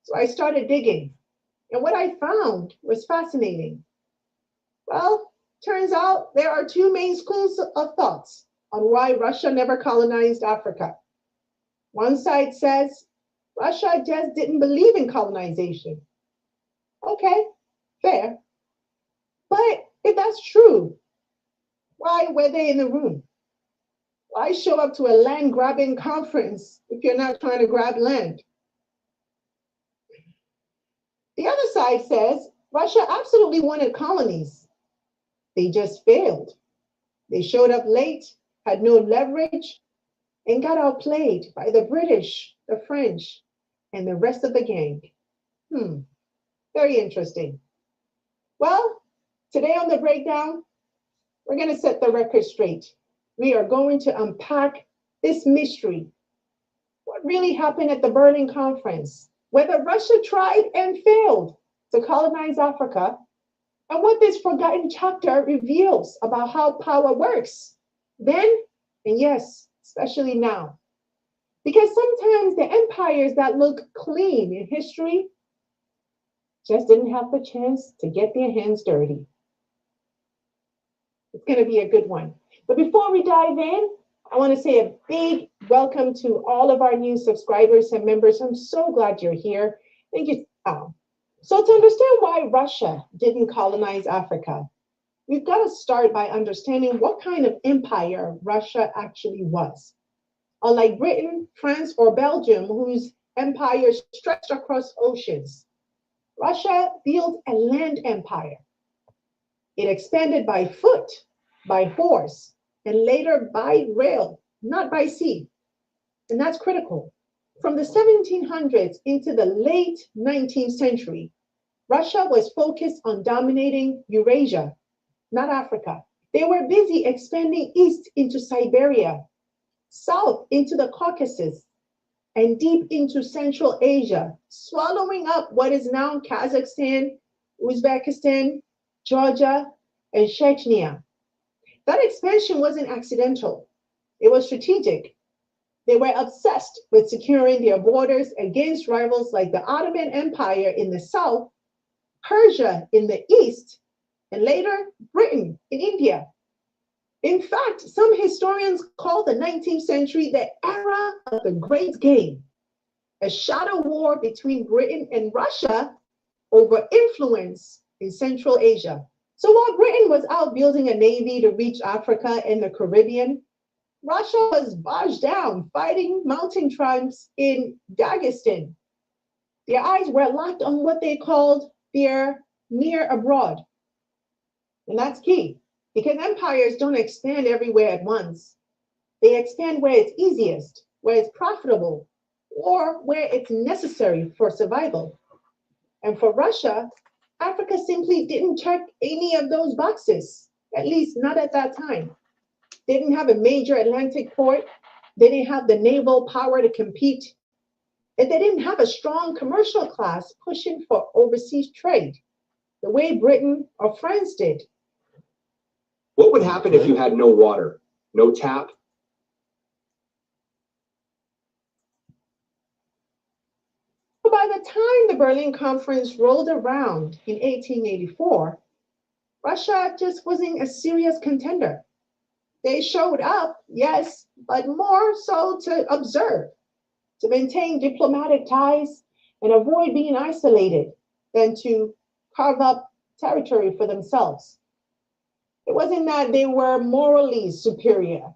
So I started digging. And what I found was fascinating. Well, turns out there are two main schools of thoughts on why Russia never colonized Africa. One side says Russia just didn't believe in colonization. Okay, fair. But if that's true, why were they in the room? Why show up to a land grabbing conference if you're not trying to grab land? The other side says Russia absolutely wanted colonies. They just failed. They showed up late, had no leverage, and got outplayed by the British, the French, and the rest of the gang. Very interesting. Well, today on The Breakdown, we're going to set the record straight. We are going to unpack this mystery. What really happened at the Berlin Conference? Whether Russia tried and failed to colonize Africa, and what this forgotten chapter reveals about how power works then, and yes, especially now. Because sometimes the empires that look clean in history just didn't have the chance to get their hands dirty. It's going to be a good one. But before we dive in, I want to say a big welcome to all of our new subscribers and members. I'm so glad you're here. Thank you. So to understand why Russia didn't colonize Africa, we've got to start by understanding what kind of empire Russia actually was. Unlike Britain, France, or Belgium, whose empires stretched across oceans, Russia built a land empire. It expanded by foot, by horse, and later by rail, not by sea. And that's critical. From the 1700s into the late 19th century, Russia was focused on dominating Eurasia, not Africa. They were busy expanding east into Siberia, south into the Caucasus, and deep into Central Asia, swallowing up what is now Kazakhstan, Uzbekistan, Georgia, and Chechnya. That expansion wasn't accidental. It was strategic. They were obsessed with securing their borders against rivals like the Ottoman Empire in the south, Persia in the east, and later Britain in India. In fact, some historians call the 19th century the era of the Great Game, a shadow war between Britain and Russia over influence in Central Asia. So while Britain was out building a navy to reach Africa and the Caribbean, Russia was barged down fighting mountain tribes in Dagestan. Their eyes were locked on what they called their near abroad. And that's key, because empires don't expand everywhere at once. They expand where it's easiest, where it's profitable, or where it's necessary for survival. And for Russia, Africa simply didn't check any of those boxes, at least not at that time. They didn't have a major Atlantic port. They didn't have the naval power to compete. And they didn't have a strong commercial class pushing for overseas trade, the way Britain or France did. What would happen if you had no water, no tap? By the time the Berlin Conference rolled around in 1884, Russia just wasn't a serious contender. They showed up, yes, but more so to observe, to maintain diplomatic ties and avoid being isolated than to carve up territory for themselves. It wasn't that they were morally superior.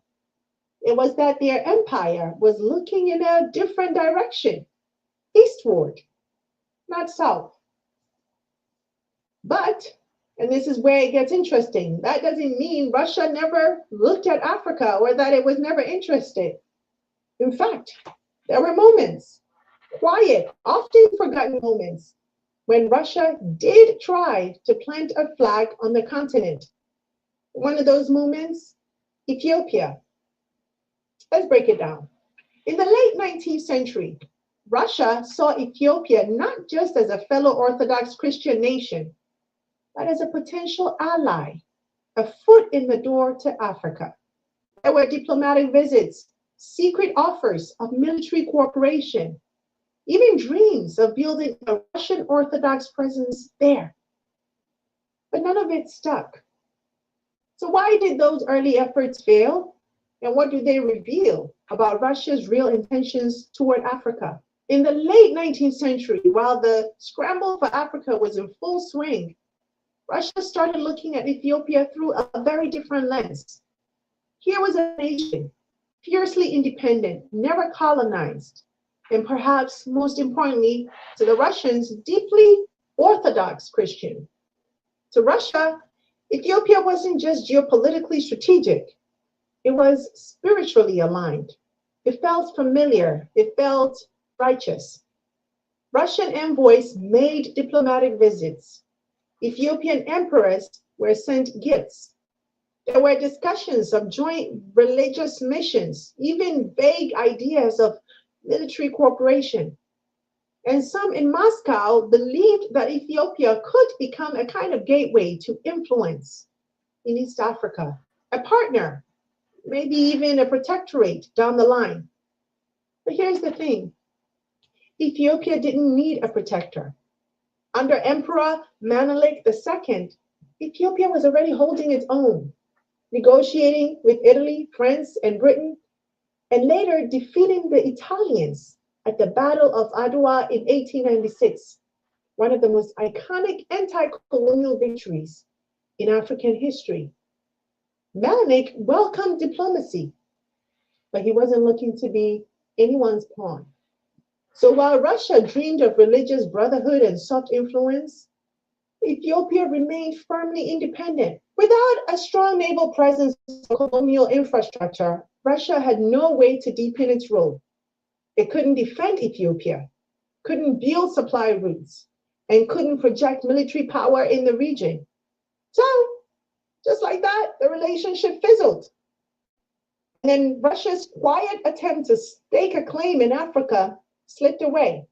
It was that their empire was looking in a different direction, eastward, not south. But, and this is where it gets interesting, that doesn't mean Russia never looked at Africa or that it was never interested. In fact, there were moments, quiet, often forgotten moments, when Russia did try to plant a flag on the continent. One of those moments, Ethiopia. Let's break it down. In the late 19th century, Russia saw Ethiopia not just as a fellow Orthodox Christian nation, but as a potential ally, a foot in the door to Africa. There were diplomatic visits, secret offers of military cooperation, even dreams of building a Russian Orthodox presence there. But none of it stuck. So why did those early efforts fail? And what do they reveal about Russia's real intentions toward Africa? In the late 19th century, while the scramble for Africa was in full swing, Russia started looking at Ethiopia through a very different lens. Here was a nation, fiercely independent, never colonized, and perhaps most importantly, to the Russians, deeply Orthodox Christian. To Russia, Ethiopia wasn't just geopolitically strategic, it was spiritually aligned. It felt familiar, it felt righteous. Russian envoys made diplomatic visits. Ethiopian emperors were sent gifts. There were discussions of joint religious missions, even vague ideas of military cooperation. And some in Moscow believed that Ethiopia could become a kind of gateway to influence in East Africa, a partner, maybe even a protectorate down the line. But here's the thing, Ethiopia didn't need a protector. Under Emperor Menelik II, Ethiopia was already holding its own, negotiating with Italy, France, and Britain, and later defeating the Italians at the Battle of Adwa in 1896, one of the most iconic anti-colonial victories in African history. Menelik welcomed diplomacy, but he wasn't looking to be anyone's pawn. So while Russia dreamed of religious brotherhood and soft influence, Ethiopia remained firmly independent. Without a strong naval presence or colonial infrastructure, Russia had no way to deepen its role. It couldn't defend Ethiopia, couldn't build supply routes, and couldn't project military power in the region. So, just like that, the relationship fizzled. And then Russia's quiet attempt to stake a claim in Africa slipped away.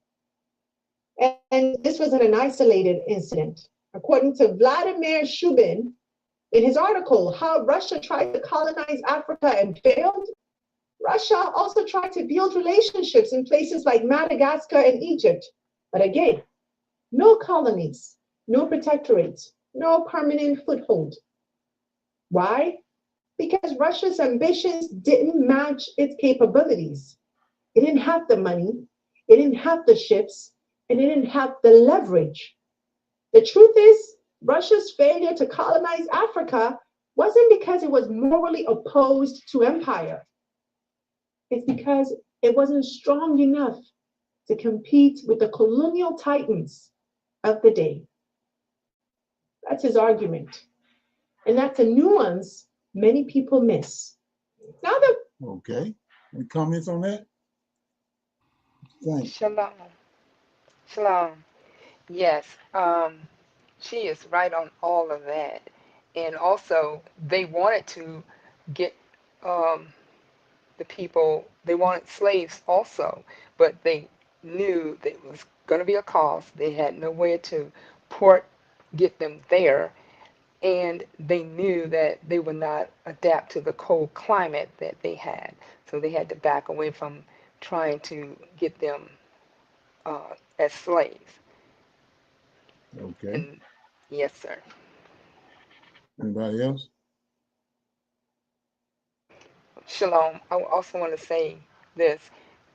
And this wasn't an isolated incident. According to Vladimir Shubin, in his article, How Russia Tried to Colonize Africa and Failed, Russia also tried to build relationships in places like Madagascar and Egypt. But again, no colonies, no protectorates, no permanent foothold. Why? because Russia's ambitions didn't match its capabilities. It didn't have the money, it didn't have the ships, and it didn't have the leverage. The truth is, Russia's failure to colonize Africa wasn't because it was morally opposed to empire. It's because it wasn't strong enough to compete with the colonial titans of the day. That's his argument. And that's a nuance many people miss. Now that Okay. Any comments on that? Thanks. Shalom. Shalom. Yes, she is right on all of that. And also, they wanted to get the people, they wanted slaves also, but they knew that it was going to be a cost. They had nowhere to get them there, and they knew that they would not adapt to the cold climate that they had. So they had to back away from trying to get them as slaves. Okay. And yes, sir. Anybody else? Shalom. I also want to say this.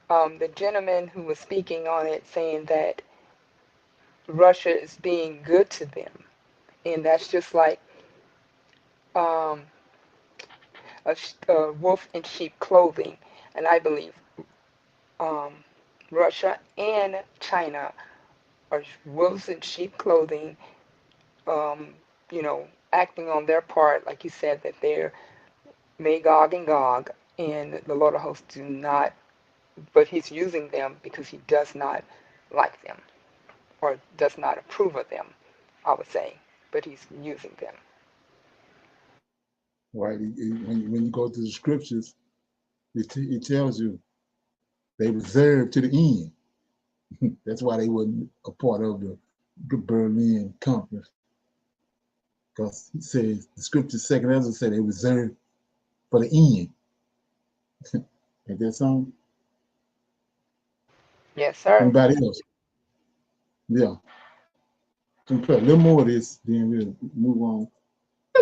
The gentleman who was speaking on it saying that Russia is being good to them. And that's just like a wolf in sheep clothing. And I believe Russia and China are wolves in sheep clothing, acting on their part, like you said, that they're Magog and Gog, and the Lord of hosts do not, but he's using them because he does not like them or does not approve of them, I would say, but he's using them. Right. When you go to the scriptures, it tells you they reserved to the end. That's why they wasn't a part of the Berlin Conference. Because he says, the scripture second Ezra said they reserved for the end. Ain't that something? Yes, sir. Anybody else? Yeah. A little more of this, then we'll move on.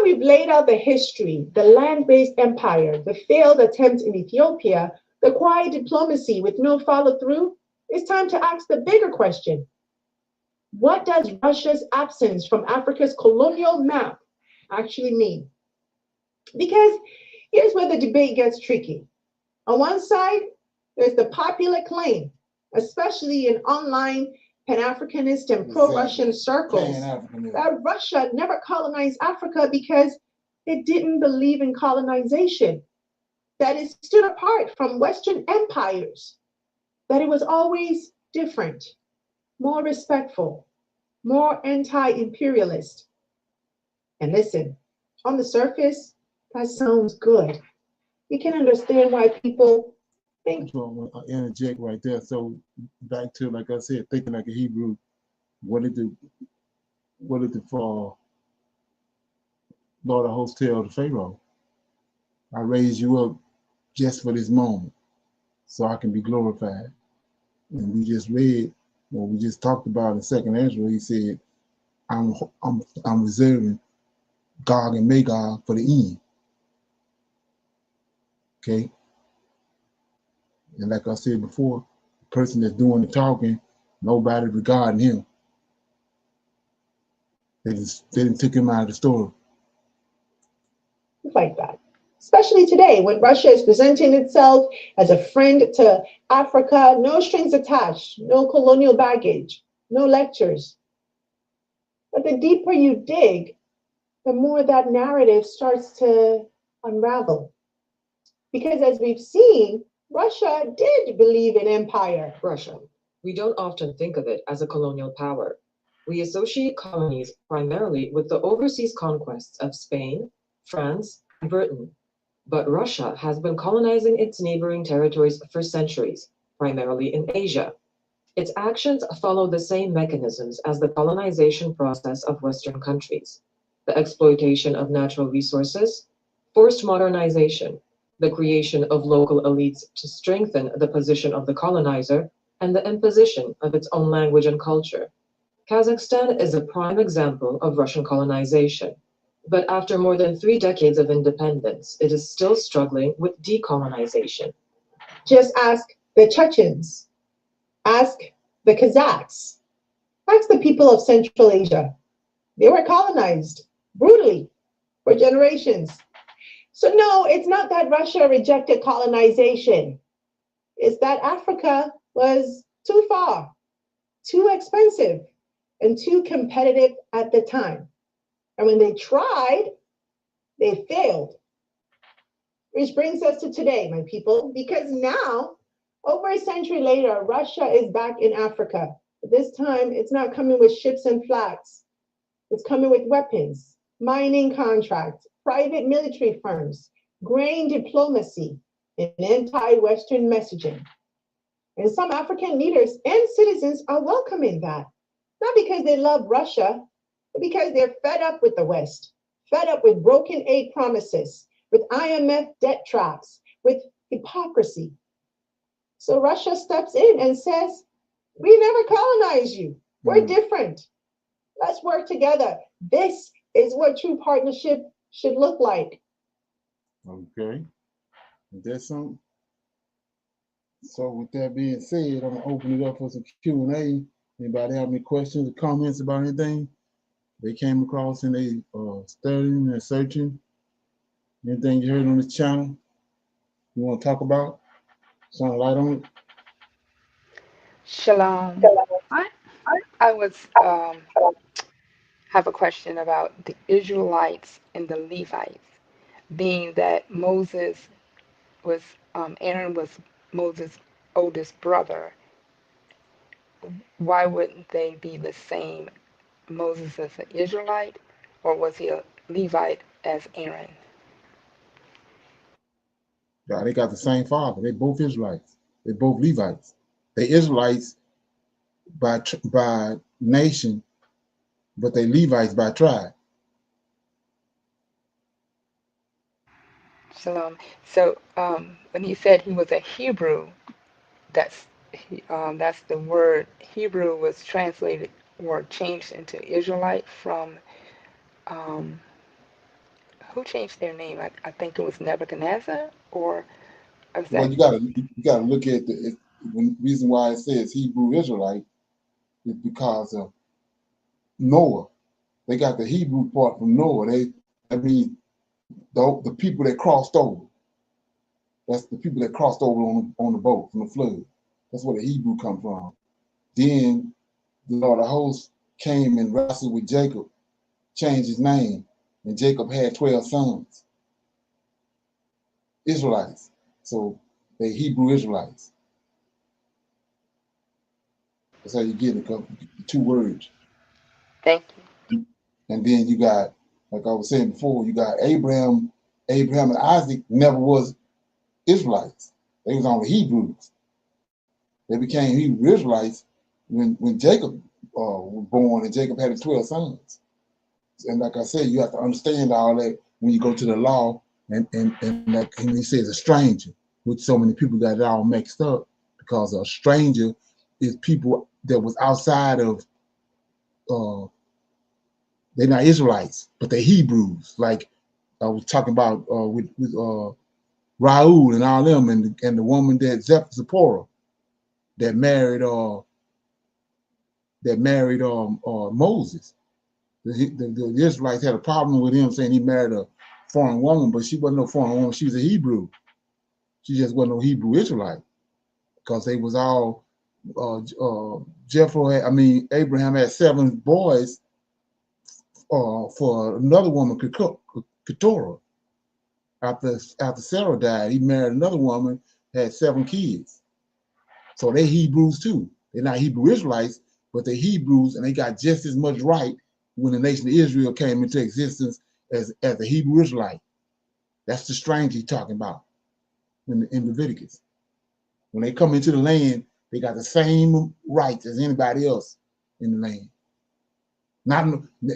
we've laid out the history, the land-based empire, the failed attempt in Ethiopia, the quiet diplomacy with no follow-through, it's time to ask the bigger question. What does Russia's absence from Africa's colonial map actually mean? Because here's where the debate gets tricky. On one side, there's the popular claim, especially in online Pan-Africanist and pro-Russian circles, that Russia never colonized Africa because it didn't believe in colonization, that it stood apart from Western empires, that it was always different, more respectful, more anti-imperialist. And listen, on the surface, that sounds good. You can understand why people think. So I'll interject right there. So back to, like I said, thinking like a Hebrew, what did the Lord of hosts tell the Pharaoh? I raised you up just for this moment, so I can be glorified. And we just read, we just talked about in second Ezra, he said, I'm reserving Gog and Magog for the end. Okay? And like I said before, the person that's doing the talking, nobody regarding him. They didn't take him out of the story. Like that. Especially today, when Russia is presenting itself as a friend to Africa, no strings attached, no colonial baggage, no lectures. But the deeper you dig, the more that narrative starts to unravel. Because as we've seen, Russia did believe in empire. Russia. We don't often think of it as a colonial power. We associate colonies primarily with the overseas conquests of Spain, France, and Britain. But Russia has been colonizing its neighboring territories for centuries, primarily in Asia. Its actions follow the same mechanisms as the colonization process of Western countries: the exploitation of natural resources, forced modernization, the creation of local elites to strengthen the position of the colonizer, and the imposition of its own language and culture. Kazakhstan is a prime example of Russian colonization. But after more than 3 decades of independence, it is still struggling with decolonization. Just ask the Chechens, ask the Kazakhs, ask the people of Central Asia. They were colonized brutally for generations. So no, it's not that Russia rejected colonization. It's that Africa was too far, too expensive, and too competitive at the time. And when they tried, they failed. Which brings us to today, my people, because now, over a century later, Russia is back in Africa. But this time, it's not coming with ships and flags. It's coming with weapons, mining contracts, private military firms, grain diplomacy, and anti-Western messaging. And some African leaders and citizens are welcoming that, not because they love Russia, but because they're fed up with the West, fed up with broken aid promises, with IMF debt traps, with hypocrisy. So Russia steps in and says, we never colonized you. We're different. Let's work together. This is what true partnership should look like. Okay. That's something. So with that being said, I'm gonna open it up for some Q&A. Anybody have any questions or comments about anything they came across in they studying and searching? Anything you heard on this channel you want to talk about? Shine a light on it. Shalom. I was have a question about the Israelites and the Levites, being that Moses was Aaron was Moses' oldest brother. Why wouldn't they be the same? Moses as an Israelite, or was he a Levite as Aaron? Yeah, they got the same father. They both Israelites. They both Levites. They Israelites by nation, but they Levites by tribe. Shalom. So when he said he was a Hebrew, that's the word. Hebrew was translated or changed into Israelite from who changed their name? I think it was Nebuchadnezzar, or was that? Well, you gotta look at the reason why it says Hebrew Israelite is because of Noah. They got the Hebrew part from Noah. I mean, the people that crossed over. That's the people that crossed over on the boat from the flood. That's where the Hebrew come from. Then the Lord of hosts came and wrestled with Jacob, changed his name, and Jacob had 12 sons, Israelites. So they Hebrew Israelites. That's how you get it, the 2 words. Thank you. And then you got, like I was saying before, you got Abraham and Isaac never was Israelites. They was only Hebrews. They became Hebrew Israelites when Jacob was born, and Jacob had 12 sons. And like I said, you have to understand all that when you go to the law, and like he says, a stranger, which so many people got it all mixed up, because a stranger is people that was outside of, they're not Israelites, but they're Hebrews. Like I was talking about with Raul and all them, and the woman that Zipporah that married Moses. The Israelites had a problem with him saying he married a foreign woman, but she wasn't no foreign woman. She was a Hebrew. She just wasn't no Hebrew Israelite, because they was all Abraham had 7 boys for another woman, Keturah. After Sarah died, he married another woman, had 7 kids. So they Hebrews too. They're not Hebrew Israelites, but they're Hebrews, and they got just as much right when the nation of Israel came into existence as a Hebrew Israelite. That's the stranger he's talking about in Leviticus. When they come into the land, they got the same rights as anybody else in the land.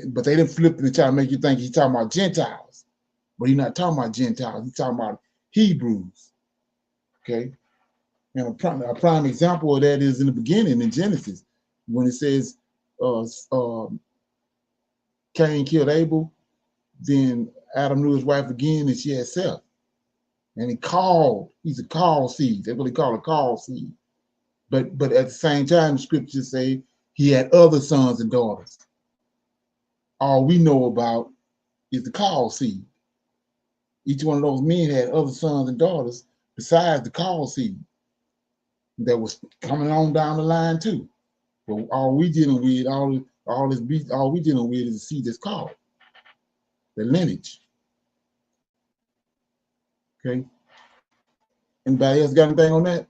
But they didn't flip it and try to make you think he's talking about Gentiles. But he's not talking about Gentiles. He's talking about Hebrews. Okay? And a prime example of that is in the beginning in Genesis, when it says Cain killed Abel, then Adam knew his wife again, and she had Seth. And he's a called seed. That's what they call a called seed. But at the same time, the scriptures say he had other sons and daughters. All we know about is the called seed. Each one of those men had other sons and daughters besides the called seed that was coming on down the line too. But all we dealing with, all we dealing with is the seed that's called, the lineage. Okay. Anybody else got anything on that?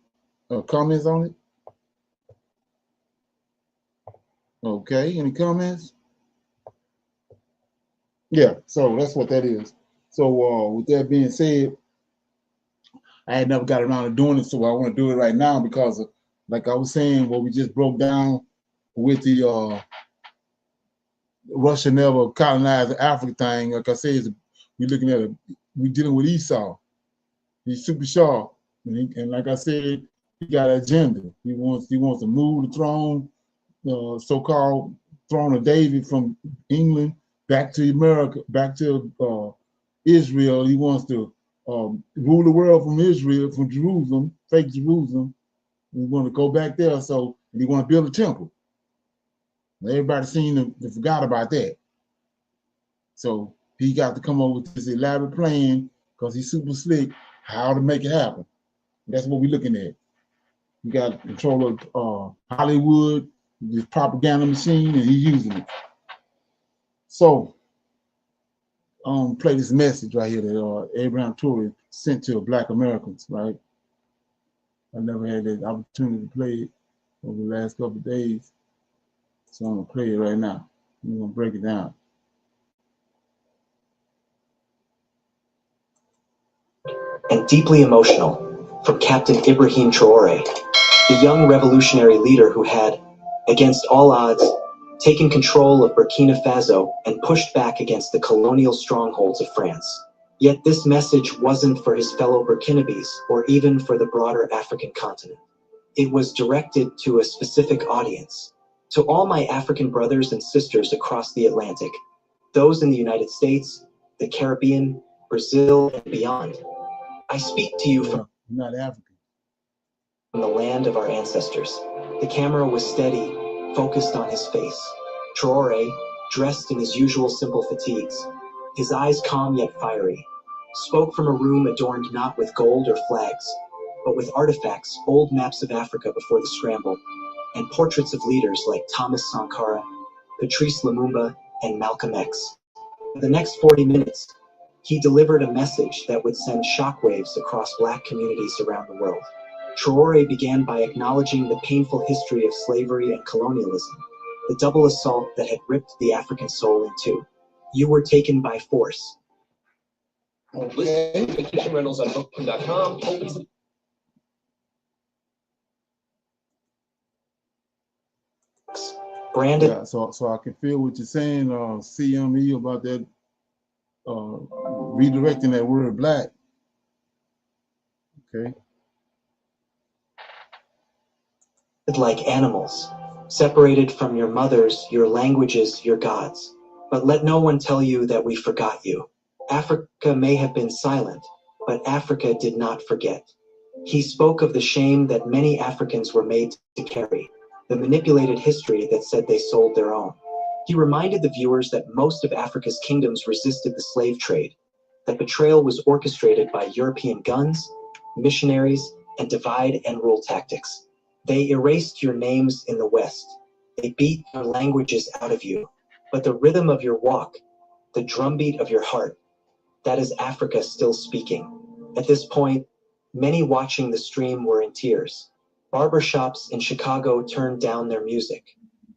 Comments on it? Okay, any comments? Yeah, so that's what that is. So with that being said, I had never got around to doing it, so I want to do it right now because of, like I was saying, what we just broke down with the Russia never colonized Africa thing. Like I said, we're dealing with Esau. He's super sharp, and like I said, he got an agenda. He wants to move the throne, so-called throne of David from England back to America, back to Israel. He wants to rule the world from Israel, from Jerusalem, fake Jerusalem. We want to go back there, so he want to build a temple. Everybody seen him, they forgot about that. So he got to come up with this elaborate plan because he's super slick, how to make it happen. That's what we're looking at. We got control of Hollywood, this propaganda machine, and he's using it. So, play this message right here that Abraham Toure sent to Black Americans, right? I never had that opportunity to play it over the last couple of days. So I'm gonna play it right now. I'm gonna break it down. And deeply emotional from Captain Ibrahim Traore, the young revolutionary leader who had, against all odds, taken control of Burkina Faso and pushed back against the colonial strongholds of France. Yet this message wasn't for his fellow Burkinabes or even for the broader African continent. It was directed to a specific audience, to all my African brothers and sisters across the Atlantic, those in the United States, the Caribbean, Brazil, and beyond. I speak to you from not African. From the land of our ancestors. The camera was steady, focused on his face. Traore, dressed in his usual simple fatigues, his eyes calm yet fiery, spoke from a room adorned not with gold or flags, but with artifacts, old maps of Africa before the scramble, and portraits of leaders like Thomas Sankara, Patrice Lumumba, and Malcolm X. For the next 40 minutes, he delivered a message that would send shockwaves across Black communities around the world. Traore began by acknowledging the painful history of slavery and colonialism, the double assault that had ripped the African soul in two. You were taken by force. List vacation rentals on Booking.com opens the branded. Yeah, so I can feel what you're saying, CME, about that redirecting that word black. Okay. Like animals, separated from your mothers, your languages, your gods. But let no one tell you that we forgot you. Africa may have been silent, but Africa did not forget. He spoke of the shame that many Africans were made to carry, the manipulated history that said they sold their own. He reminded the viewers that most of Africa's kingdoms resisted the slave trade, that betrayal was orchestrated by European guns, missionaries, and divide and rule tactics. They erased your names in the West. They beat your languages out of you. But the rhythm of your walk, the drumbeat of your heart, that is Africa still speaking. At this point, many watching the stream were in tears. Barbershops in Chicago turned down their music.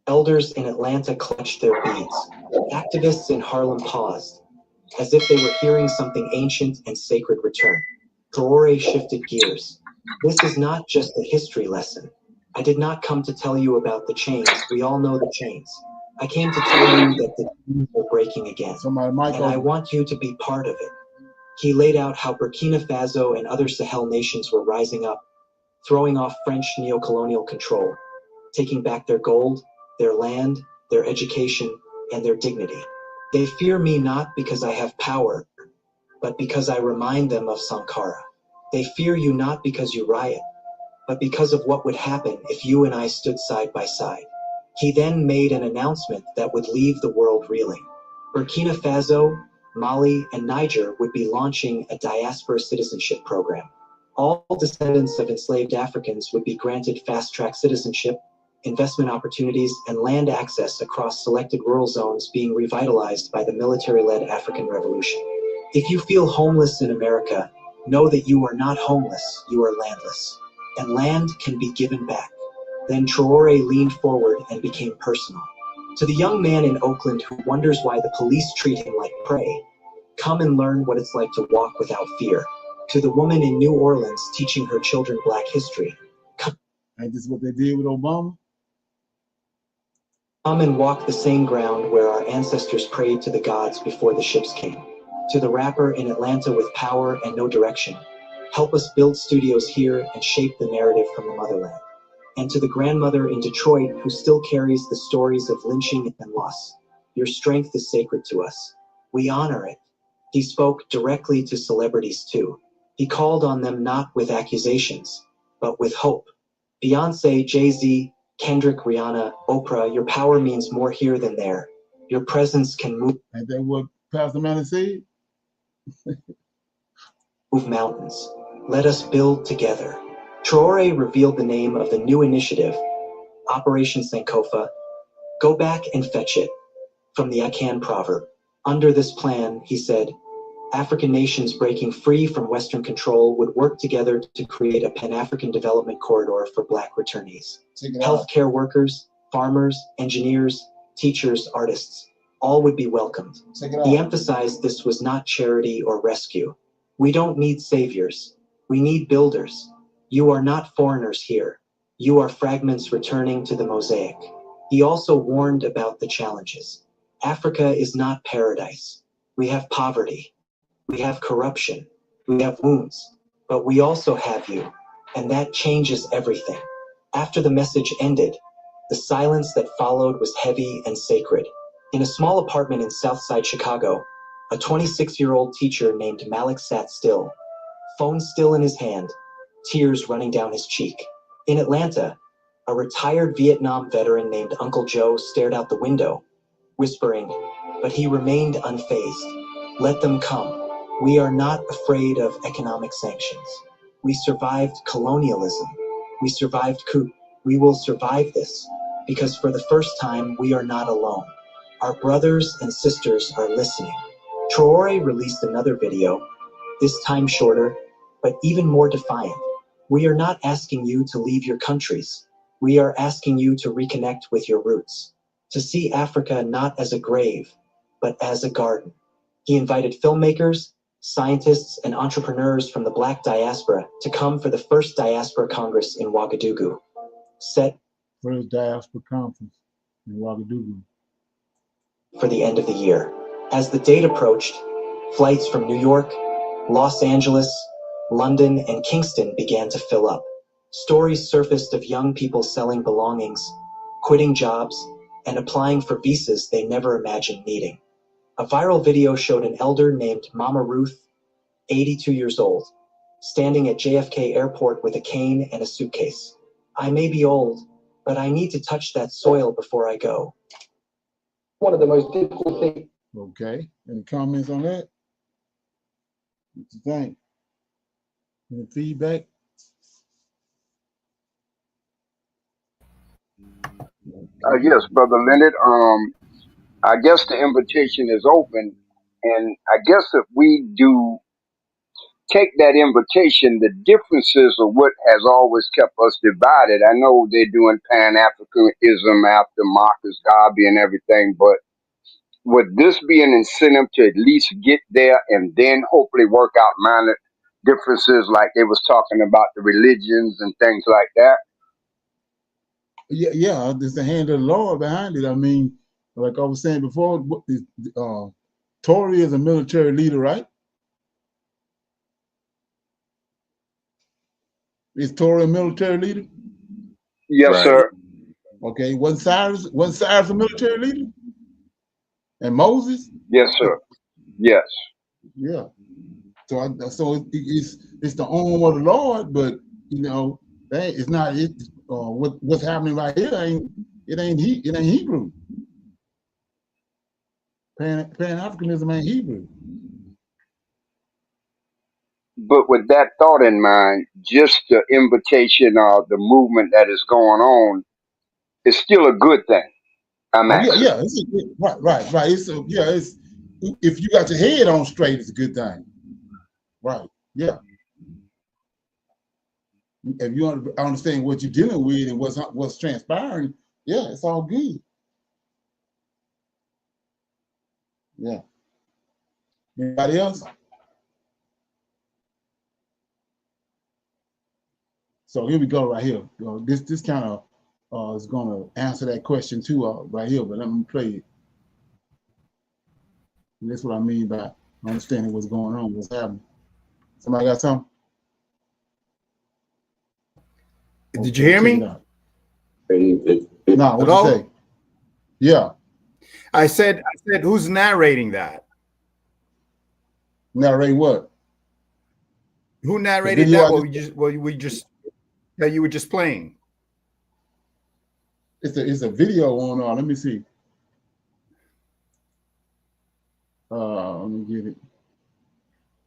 Elders in Atlanta clutched their beads. Activists in Harlem paused, as if they were hearing something ancient and sacred return. Traore shifted gears. This is not just a history lesson. I did not come to tell you about the chains. We all know the chains. I came to tell you that the chains are breaking again. And I want you to be part of it. He laid out how Burkina Faso and other Sahel nations were rising up, throwing off French neo-colonial control, taking back their gold, their land, their education, and their dignity. They fear me not because I have power, but because I remind them of Sankara. They fear you not because you riot, but because of what would happen if you and I stood side by side. He then made an announcement that would leave the world reeling. Burkina Faso, Mali, and Niger would be launching a diaspora citizenship program. All descendants of enslaved Africans would be granted fast-track citizenship, investment opportunities, and land access across selected rural zones being revitalized by the military-led African Revolution. If you feel homeless in America, know that you are not homeless, you are landless. And land can be given back. Then Traore leaned forward and became personal. To the young man in Oakland who wonders why the police treat him like prey, come and learn what it's like to walk without fear. To the woman in New Orleans teaching her children Black history, ain't this what they did with Obama? Come and walk the same ground where our ancestors prayed to the gods before the ships came. To the rapper in Atlanta with power and no direction, help us build studios here and shape the narrative from the motherland. And to the grandmother in Detroit who still carries the stories of lynching and loss, your strength is sacred to us. We honor it. He spoke directly to celebrities too. He called on them not with accusations, but with hope. Beyonce, Jay-Z, Kendrick, Rihanna, Oprah, your power means more here than there. Your presence can move. Ain't that what Pastor Manny said? Move mountains. Let us build together. Traore revealed the name of the new initiative, Operation Sankofa. Go back and fetch it. From the Akan proverb. Under this plan, he said, African nations breaking free from Western control would work together to create a Pan-African development corridor for Black returnees. Healthcare workers, farmers, engineers, teachers, artists, all would be welcomed. He emphasized this was not charity or rescue. We don't need saviors. We need builders. You are not foreigners here. You are fragments returning to the mosaic. He also warned about the challenges. Africa is not paradise. We have poverty. We have corruption, we have wounds, but we also have you, and that changes everything. After the message ended, the silence that followed was heavy and sacred. In a small apartment in Southside Chicago, a 26-year-old teacher named Malik sat still, phone still in his hand, tears running down his cheek. In Atlanta, a retired Vietnam veteran named Uncle Joe stared out the window, whispering, but he remained unfazed. Let them come. We are not afraid of economic sanctions. We survived colonialism. We survived coup. We will survive this because for the first time, we are not alone. Our brothers and sisters are listening. Traore released another video, this time shorter, but even more defiant. We are not asking you to leave your countries. We are asking you to reconnect with your roots, to see Africa not as a grave, but as a garden. He invited filmmakers, scientists, and entrepreneurs from the Black diaspora to come for the first Diaspora Congress in Ouagadougou. First Diaspora Conference in Ouagadougou. For the end of the year. As the date approached, flights from New York, Los Angeles, London, and Kingston began to fill up. Stories surfaced of young people selling belongings, quitting jobs, and applying for visas they never imagined needing. A viral video showed an elder named Mama Ruth, 82 years old, standing at JFK Airport with a cane and a suitcase. I may be old, but I need to touch that soil before I go. One of the most difficult things. Okay. Any comments on that? What you think? Any feedback? Yes, Brother Leonard. I guess the invitation is open, and I guess if we do take that invitation, the differences are what has always kept us divided. I know they're doing Pan-Africanism after Marcus Garvey and everything, but would this be an incentive to at least get there and then hopefully work out minor differences like they was talking about the religions and things like that? Yeah, there's the hand of the Lord behind it. I mean, like I was saying before, Tory is a military leader, right? Is Tory a military leader? Yes, right, sir. Okay, wasn't Cyrus a military leader? And Moses? Yes, sir. Yes. Yeah. So it's the arm of the Lord, but you know, it's not it. What's happening right here ain't Hebrew. Pan-Africanism ain't Hebrew. But with that thought in mind, just the invitation of the movement that is going on is still a good thing. I'm Oh yeah, asking. yeah. Right. It's if you got your head on straight, it's a good thing. Right. Yeah. If you understand what you're dealing with and what's transpiring, yeah, it's all good. Yeah. Anybody else? So here we go right here. This kind of is going to answer that question too right here, but let me play it. And that's what I mean by understanding what's going on, what's happening. Somebody got something? Did you hear me? No, what you say? Yeah. I said, who's narrating that? Narrate what? Who narrated that? What you were just playing? It's a video on. Let me see. Let me get it.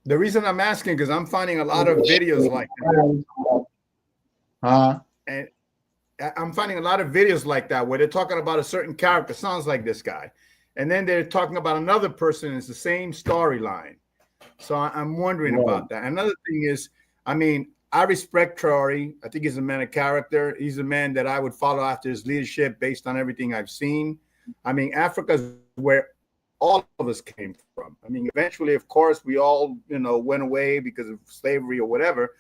The reason I'm asking because I'm finding a lot of videos like that. And I'm finding a lot of videos like that where they're talking about a certain character, sounds like this guy, and then they're talking about another person. It's the same storyline. So I'm wondering about that. Another thing is, I mean, I respect Traore. I think he's a man of character. He's a man that I would follow after his leadership based on everything I've seen. I mean, Africa is where all of us came from. I mean, eventually, of course, we all, went away because of slavery or whatever,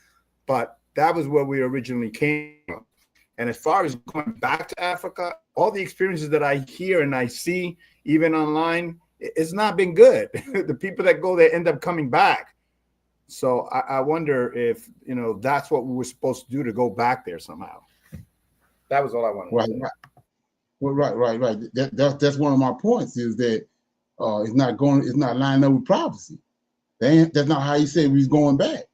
but that was where we originally came from. And as far as going back to Africa, all the experiences that I hear and I see, even online, it's not been good. The people that go there end up coming back. So I wonder if, that's what we were supposed to do, to go back there somehow. That was all I wanted to say. Well, right. That's one of my points is that it's not lining up with prophecy. That's not how he said we was going back.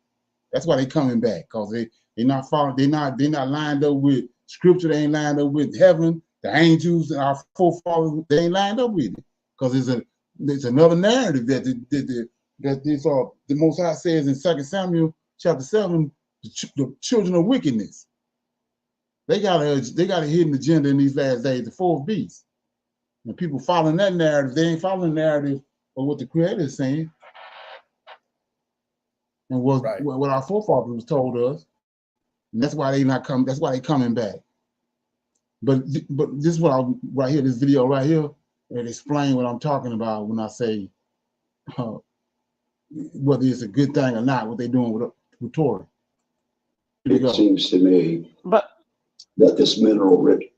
That's why they coming back, because they're not following, they're not lined up with scripture, they ain't lined up with heaven, the angels and our forefathers, they ain't lined up with it. Because there's another narrative that the Most High says in 2 Samuel chapter 7, the children of wickedness. They got a hidden agenda in these last days, the fourth beast. And people following that narrative, they ain't following the narrative of what the Creator is saying. And what our forefathers told us. And that's why that's why they coming back. But this is what right here, this video right here, it explains what I'm talking about when I say whether it's a good thing or not, what they're doing with Torah. It seems to me that this mineral rich.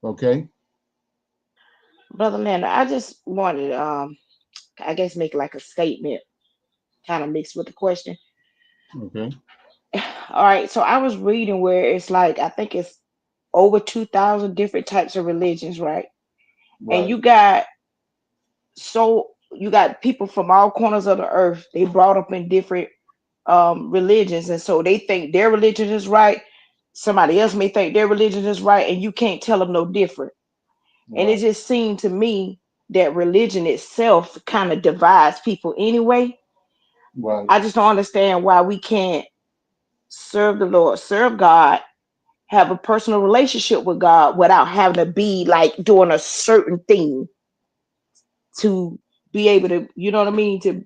Okay. Brother Lando, I just wanted I guess make like a statement, kind of mixed with the question. Okay. All right, so I was reading where it's like, I think it's over 2,000 different types of religions, right? And you got people from all corners of the earth. They brought up in different religions, and so they think their religion is right. Somebody else may think their religion is right, and you can't tell them no different. And it just seemed to me that religion itself kind of divides people anyway. I just don't understand why we can't serve the Lord, serve God, have a personal relationship with God without having to be like doing a certain thing to be able to, you know what I mean, to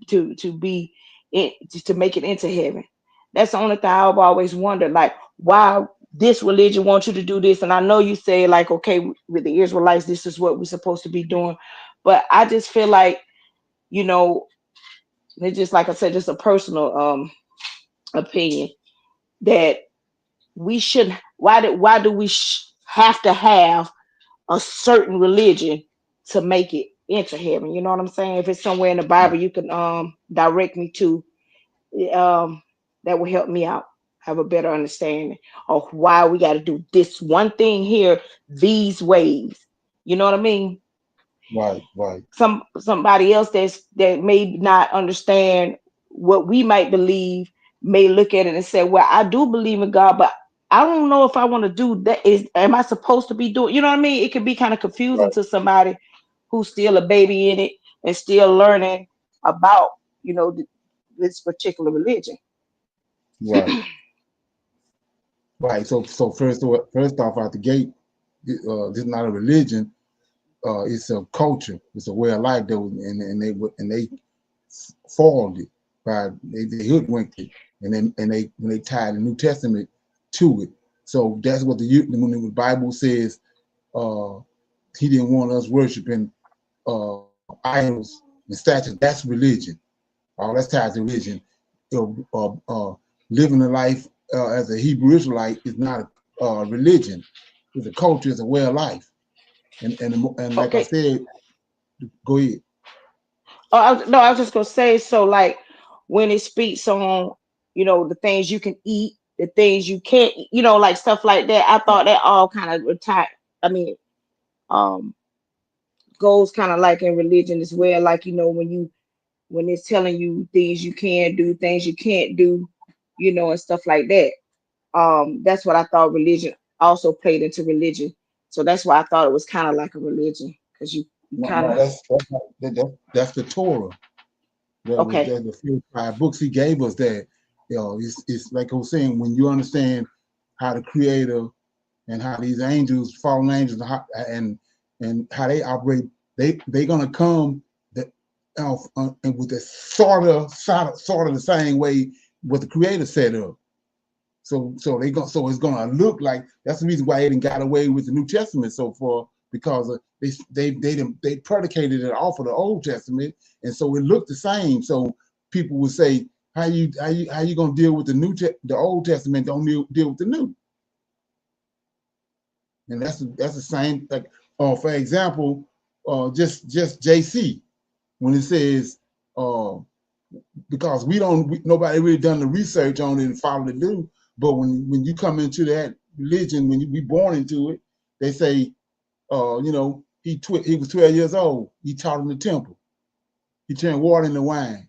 be in, to make it into heaven. That's the only thing I've always wondered, like why this religion wants you to do this. And I know you say like, okay, with the Israelites, this is what we're supposed to be doing. But I just feel like, it's just like I said, just a personal opinion that we shouldn't. Why do we have to have a certain religion to make it into heaven? You know what I'm saying? If it's somewhere in the Bible, you can direct me to. That will help me out, have a better understanding of why we got to do this one thing here these ways. You know what I mean? Right. Somebody else that may not understand what we might believe may look at it and say, well, I do believe in God, but I don't know if I want to do that. Am I supposed to be doing, you know what I mean? It can be kind of confusing to somebody who's still a baby in it and still learning about, this particular religion. Right. Right. So first off out the gate, this is not a religion. It's a culture. It's a way of life that was, and they foiled it by they hoodwinked it, and they tied the New Testament to it. So that's what when the Bible says he didn't want us worshiping idols and statues. That's religion. All that's tied to religion. Living a life as a Hebrew Israelite is not a religion. It's a culture. It's a way of life. And like I said, go ahead. Oh, I was just gonna say, so like when it speaks on, the things you can eat, the things you can't, like stuff like that. I thought that all kind of retired. I mean, goes kind of like in religion as well. Like when it's telling you things you can do, things you can't do, and stuff like that. That's what I thought religion also played into religion. So that's why I thought it was kind of like a religion, because you kind of. That's the Torah. Okay. The 5 books he gave us that, it's like I was saying, when you understand how the Creator and how these angels, fallen angels, and how they operate, they're gonna come and with the sort of the same way what the Creator set up. So it's gonna look like, that's the reason why they didn't got away with the New Testament so far, because they predicated it off of the Old Testament, and so it looked the same. So people would say, how you gonna deal with the Old Testament? Don't deal with the New. And that's the same. Like, for example, just JC, when it says, because nobody really done the research on it and followed it through. But when you come into that religion, when you be born into it, they say, he was 12 years old. He taught in the temple. He turned water into wine.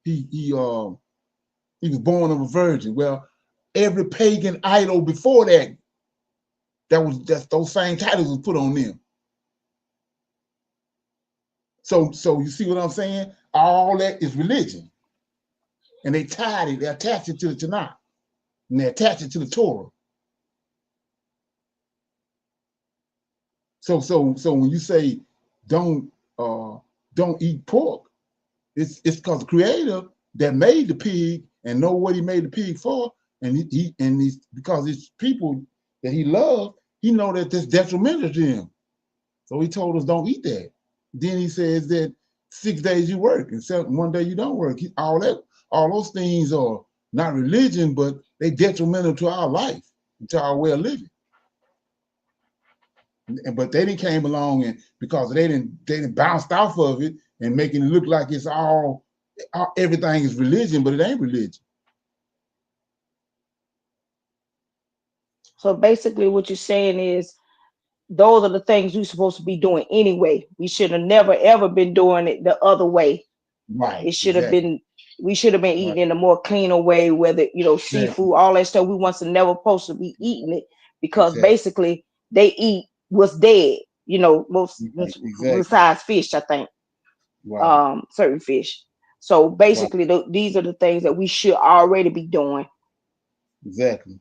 He was born of a virgin. Well, every pagan idol before that, those same titles was put on them. So you see what I'm saying? All that is religion. And they attached it to the Tanakh. And they attach it to the Torah. So when you say don't eat pork, it's because the Creator that made the pig and know what he made the pig for, and he's because it's people that he loved, he know that that's detrimental to him. So he told us don't eat that. Then he says that 6 days you work and 1 day you don't work. All those things are not religion, but they detrimental to our life, to our way of living. But they didn't came along, and because they didn't bounced off of it and making it look like it's everything is religion, but it ain't religion. So basically what you're saying is those are the things we're supposed to be doing anyway. We should have never ever been doing it the other way. Right. It should have been, we should have been eating in a more cleaner way, whether seafood, all that stuff. We once never supposed to be eating it, because basically they eat what's dead, most besides fish, I think. Right. Certain fish. So basically these are the things that we should already be doing. Exactly.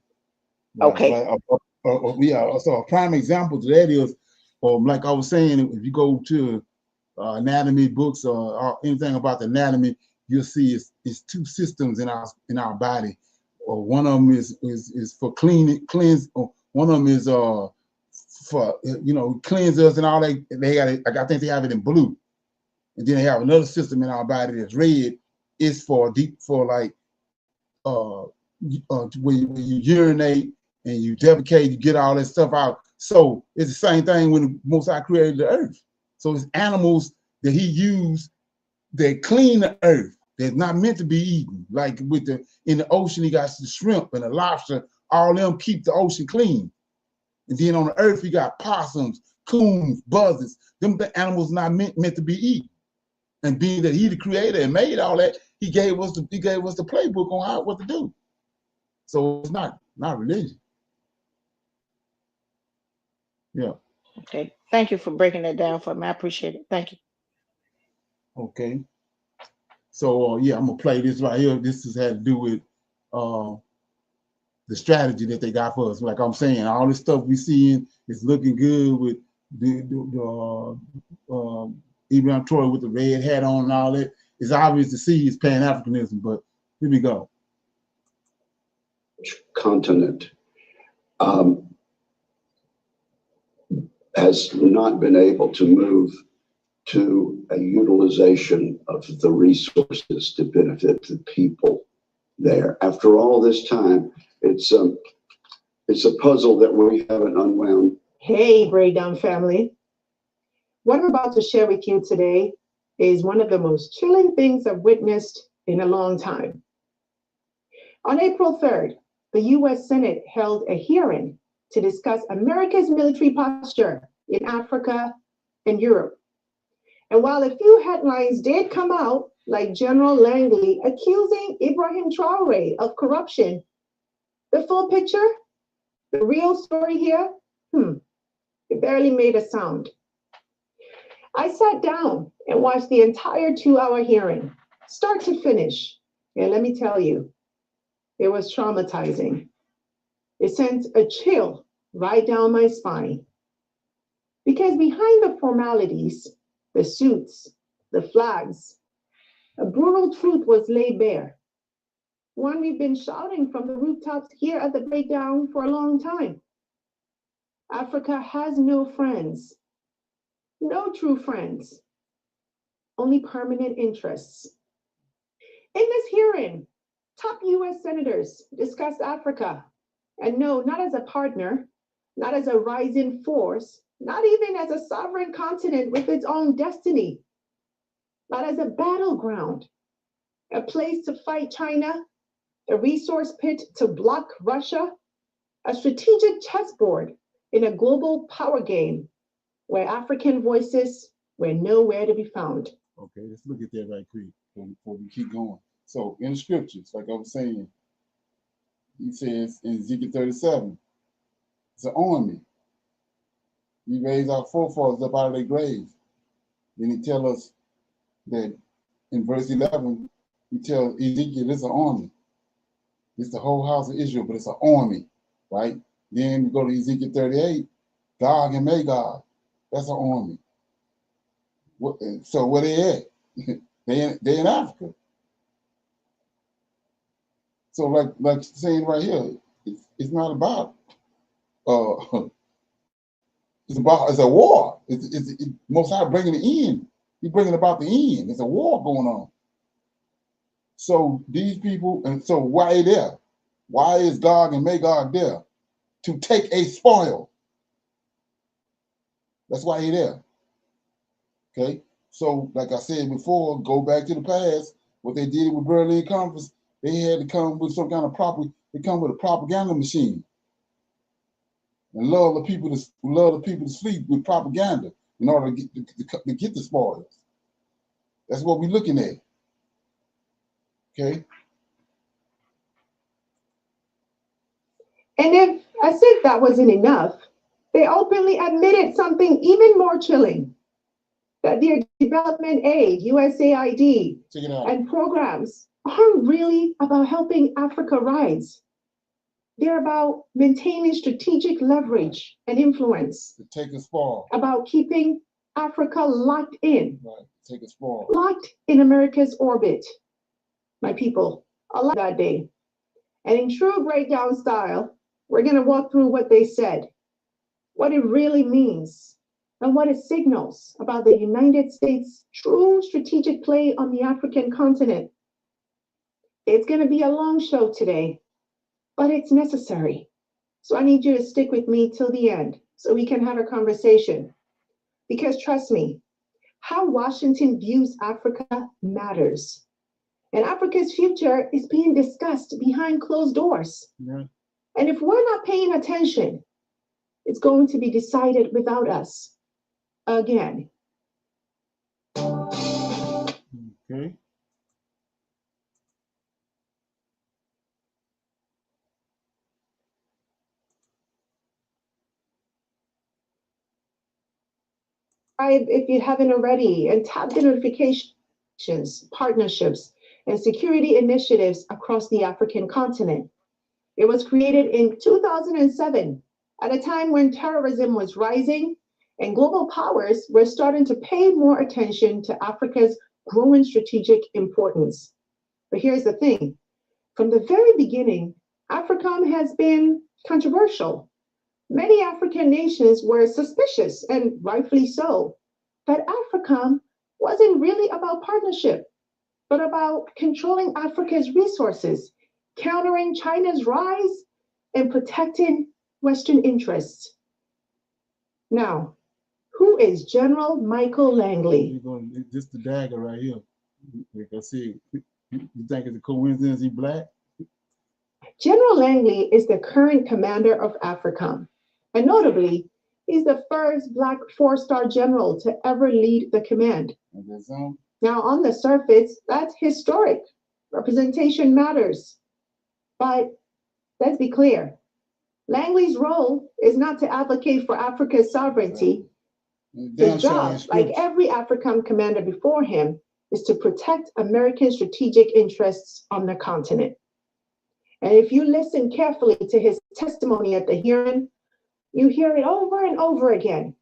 Right. Okay. So a prime example to that is, like I was saying, if you go to anatomy books or anything about the anatomy, you'll see it's 2 systems in our body. One of them is for cleanse. One of them is for cleanse us and all that. They got it. I think they have it in blue, and then they have another system in our body that's red. It's for where you urinate and you defecate, you get all that stuff out. So it's the same thing when the Most High created the earth. So it's animals that he used that clean the earth. They're not meant to be eaten. Like in the ocean, he got the shrimp and the lobster. All them keep the ocean clean. And then on the earth, you got possums, coons, buzzards. Them the animals not meant to be eaten. And being that he the creator and made all that, he gave us the playbook on what to do. So it's not religion. Yeah. Okay. Thank you for breaking that down for me. I appreciate it. Thank you. Okay. So yeah, I'm gonna play this right here. This has had to do with the strategy that they got for us. Like I'm saying, all this stuff we seeing is looking good with Ibrahim Troy with the red hat on and all that. It's obvious to see his Pan-Africanism, but here we go. Continent has not been able to move to a utilization of the resources to benefit the people there. After all this time, it's a puzzle that we haven't unwound. Hey, Breakdown family. What I'm about to share with you today is one of the most chilling things I've witnessed in a long time. On April 3rd, the U.S. Senate held a hearing to discuss America's military posture in Africa and Europe. And while a few headlines did come out, like General Langley accusing Ibrahim Traore of corruption, the full picture, the real story here, it barely made a sound. I sat down and watched the entire 2-hour hearing, start to finish. And let me tell you, it was traumatizing. It sent a chill right down my spine. Because behind the formalities, the suits, the flags, a brutal truth was laid bare. One we've been shouting from the rooftops here at the Breakdown for a long time. Africa has no friends, no true friends, only permanent interests. In this hearing, top U.S. senators discussed Africa, and no, not as a partner, not as a rising force, not even as a sovereign continent with its own destiny, but as a battleground, a place to fight China, a resource pit to block Russia, a strategic chessboard in a global power game where African voices were nowhere to be found. Okay, let's look at that right quick before we keep going. So in the scriptures, like I was saying, he says in Ezekiel 37, it's an army. He raised our forefathers up out of their graves. Then he tells us that in verse 11, he tells Ezekiel it's an army. It's the whole house of Israel, but it's an army, right? Then we go to Ezekiel 38, Gog and Magog, that's an army. So where they at? they in Africa. So like saying right here, it's not about it's a war. It's Most High bringing the end. He's bringing about the end. There's a war going on. So these people, and so why are they there? Why is Gog and Magog there? To take a spoil. That's why he's there. Okay. So like I said before, go back to the past. What they did with Berlin Conference, they had to come with some kind of they come with a propaganda machine. And love the people to sleep with propaganda in order to get the spoils. That's what we're looking at. Okay. And if, as if that wasn't enough, they openly admitted something even more chilling, that their development aid, USAID, and programs aren't really about helping Africa rise. They're about maintaining strategic leverage and influence. To take a spoil. About keeping Africa locked in. Right. Take a spoil. Locked in America's orbit. My people, I love that day. And in true Breakdown style, we're going to walk through what they said, what it really means, and what it signals about the United States' true strategic play on the African continent. It's going to be a long show today, but it's necessary. So I need you to stick with me till the end so we can have a conversation. Because trust me, how Washington views Africa matters. And Africa's future is being discussed behind closed doors. Yeah. And if we're not paying attention, it's going to be decided without us. again. Okay. If you haven't already, and tap the notifications, partnerships, and security initiatives across the African continent. It was created in 2007 at a time when terrorism was rising and global powers were starting to pay more attention to Africa's growing strategic importance. But here's the thing. From the very beginning, AFRICOM has been controversial. Many African nations were suspicious, and rightfully so, that AFRICOM wasn't really about partnership, but about controlling Africa's resources, countering China's rise, and protecting Western interests. Now, who is General Michael Langley? Just the dagger right here. Like I said, you think it's a coincidence he's black? General Langley is the current commander of AFRICOM, and notably, he's the first Black four-star general to ever lead the command. Now, on the surface, that's historic. Representation matters. But let's be clear. Langley's role is not to advocate for Africa's sovereignty. His job, like every AFRICOM commander before him, is to protect American strategic interests on the continent. And if you listen carefully to his testimony at the hearing, you hear it over and over again.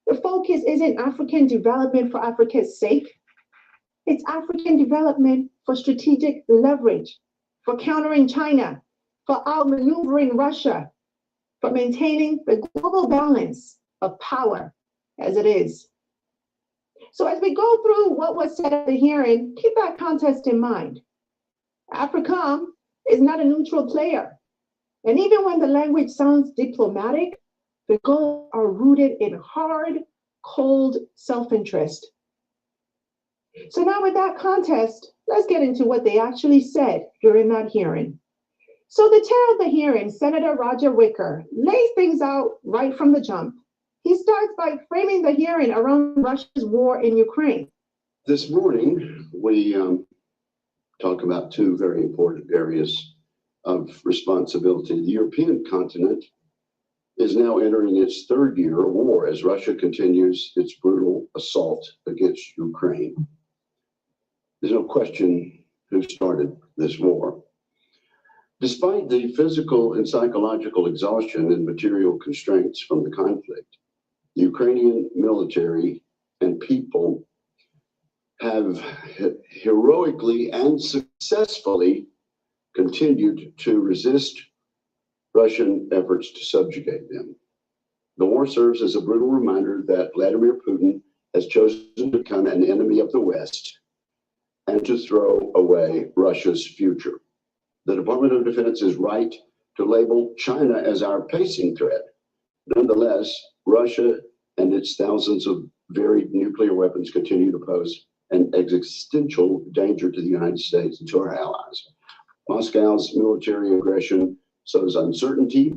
The focus isn't African development for Africa's sake. It's African development for strategic leverage, for countering China, for outmaneuvering Russia, for maintaining the global balance of power as it is. So as we go through what was said at the hearing, keep that context in mind. AFRICOM is not a neutral player. And even when the language sounds diplomatic, the goals are rooted in hard, cold self-interest. So now with that context, let's get into what they actually said during that hearing. So the chair of the hearing, Senator Roger Wicker, lays things out right from the jump. He starts by framing the hearing around Russia's war in Ukraine. This morning, we talk about two very important areas of responsibility. The European continent is now entering its third year of war as Russia continues its brutal assault against Ukraine. There's no question who started this war. Despite the physical and psychological exhaustion and material constraints from the conflict, the Ukrainian military and people have heroically and successfully continued to resist Russian efforts to subjugate them. The war serves as a brutal reminder that Vladimir Putin has chosen to become an enemy of the West and to throw away Russia's future. The Department of Defense is right to label China as our pacing threat. Nonetheless, Russia and its thousands of varied nuclear weapons continue to pose an existential danger to the United States and to our allies. Moscow's military aggression sows uncertainty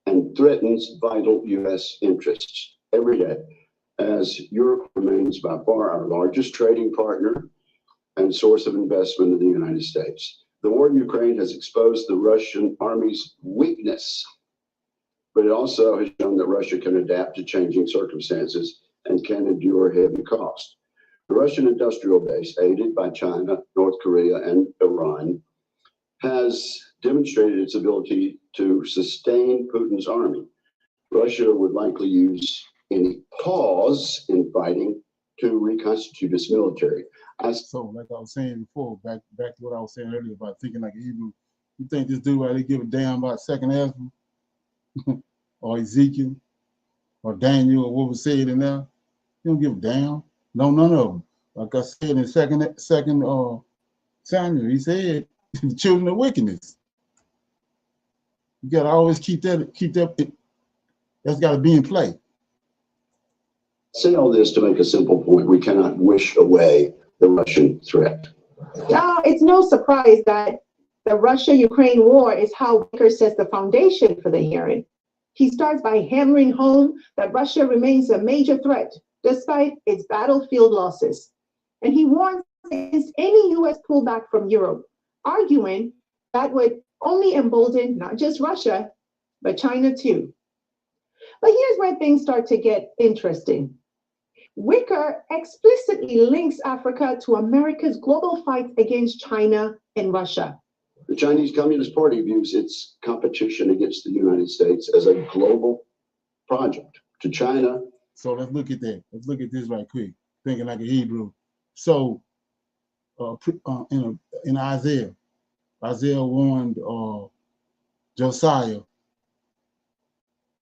and threatens vital U.S. interests every day, as Europe remains by far our largest trading partner and source of investment in the United States. The war in Ukraine has exposed the Russian army's weakness, but it also has shown that Russia can adapt to changing circumstances and can endure heavy cost. The Russian industrial base, aided by China, North Korea, and Iran, has demonstrated its ability to sustain Putin's army. Russia would likely use any pause in fighting to reconstitute its military. So, like I was saying before, back to what I was saying earlier about thinking like Hebrew, you think this dude really give a damn about second Ezra or Ezekiel or Daniel or what was said in there? He don't give a damn. No, none of them. Like I said in second Samuel, he said the children of wickedness. You gotta always keep that. That's got to be in play. Say all this to make a simple point. We cannot wish away the Russian threat. Now, it's no surprise that the Russia-Ukraine war is how Wicker sets the foundation for the hearing. He starts by hammering home that Russia remains a major threat despite its battlefield losses. And he warns against any U.S. pullback from Europe, arguing that would only embolden not just Russia, but China too. But here's where things start to get interesting. Wicker explicitly links Africa to America's global fight against China and Russia. The Chinese Communist Party views its competition against the United States as a global project. To China. So let's look at that. Let's look at this right quick, thinking like a Hebrew. So in Isaiah warned Josiah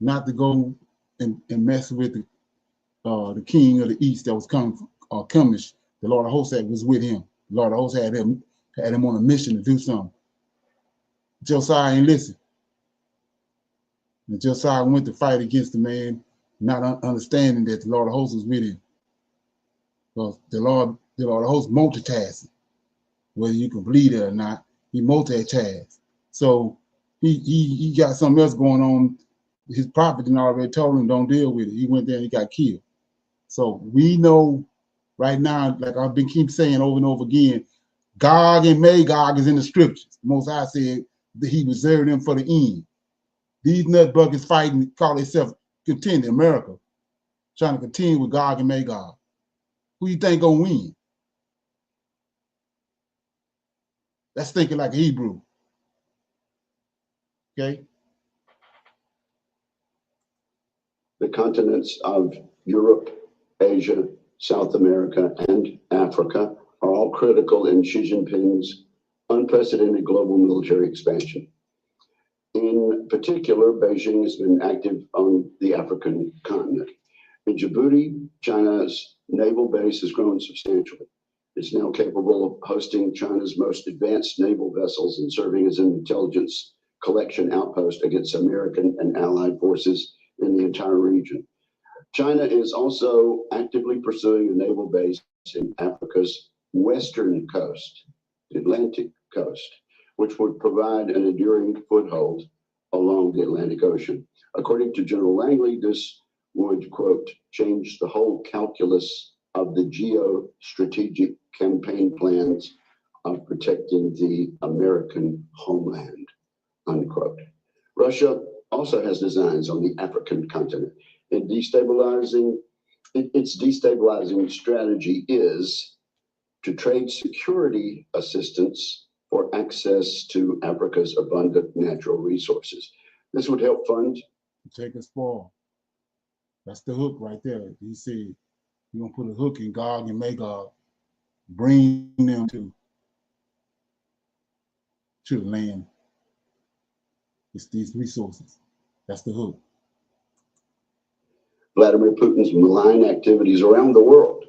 not to go and mess with the king of the east that was coming, Cumish. The Lord of hosts was with him. The Lord of hosts had him on a mission to do something. Josiah ain't listen. And Josiah went to fight against the man, not understanding that the Lord of hosts was with him. Because the Lord of hosts multitasking. Whether you can believe it or not, he multitasks. So he got something else going on. His prophet had already told him, don't deal with it. He went there and he got killed. So we know right now, like I've been keep saying over and over again, Gog and Magog is in the scriptures. Most High said that he reserved them for the end. These nutbuckets fighting, call themselves contending, America, trying to contend with Gog and Magog. Who you think gonna win? That's thinking like a Hebrew. Okay. The continents of Europe, Asia, South America, and Africa are all critical in Xi Jinping's unprecedented global military expansion. In particular, Beijing has been active on the African continent. In Djibouti, China's naval base has grown substantially. It's now capable of hosting China's most advanced naval vessels and serving as an intelligence collection outpost against American and allied forces in the entire region. China is also actively pursuing a naval base in Africa's western coast, the Atlantic coast, which would provide an enduring foothold along the Atlantic Ocean. According to General Langley, this would, quote, change the whole calculus of the geostrategic campaign plans of protecting the American homeland, unquote. Russia also has designs on the African continent. Its destabilizing strategy is to trade security assistance for access to Africa's abundant natural resources. This would help fund. Take a spoil. That's the hook right there. You see, you're gonna put a hook in Gog and Magog, bring them to the land. It's these resources. That's the hook. Vladimir Putin's malign activities around the world.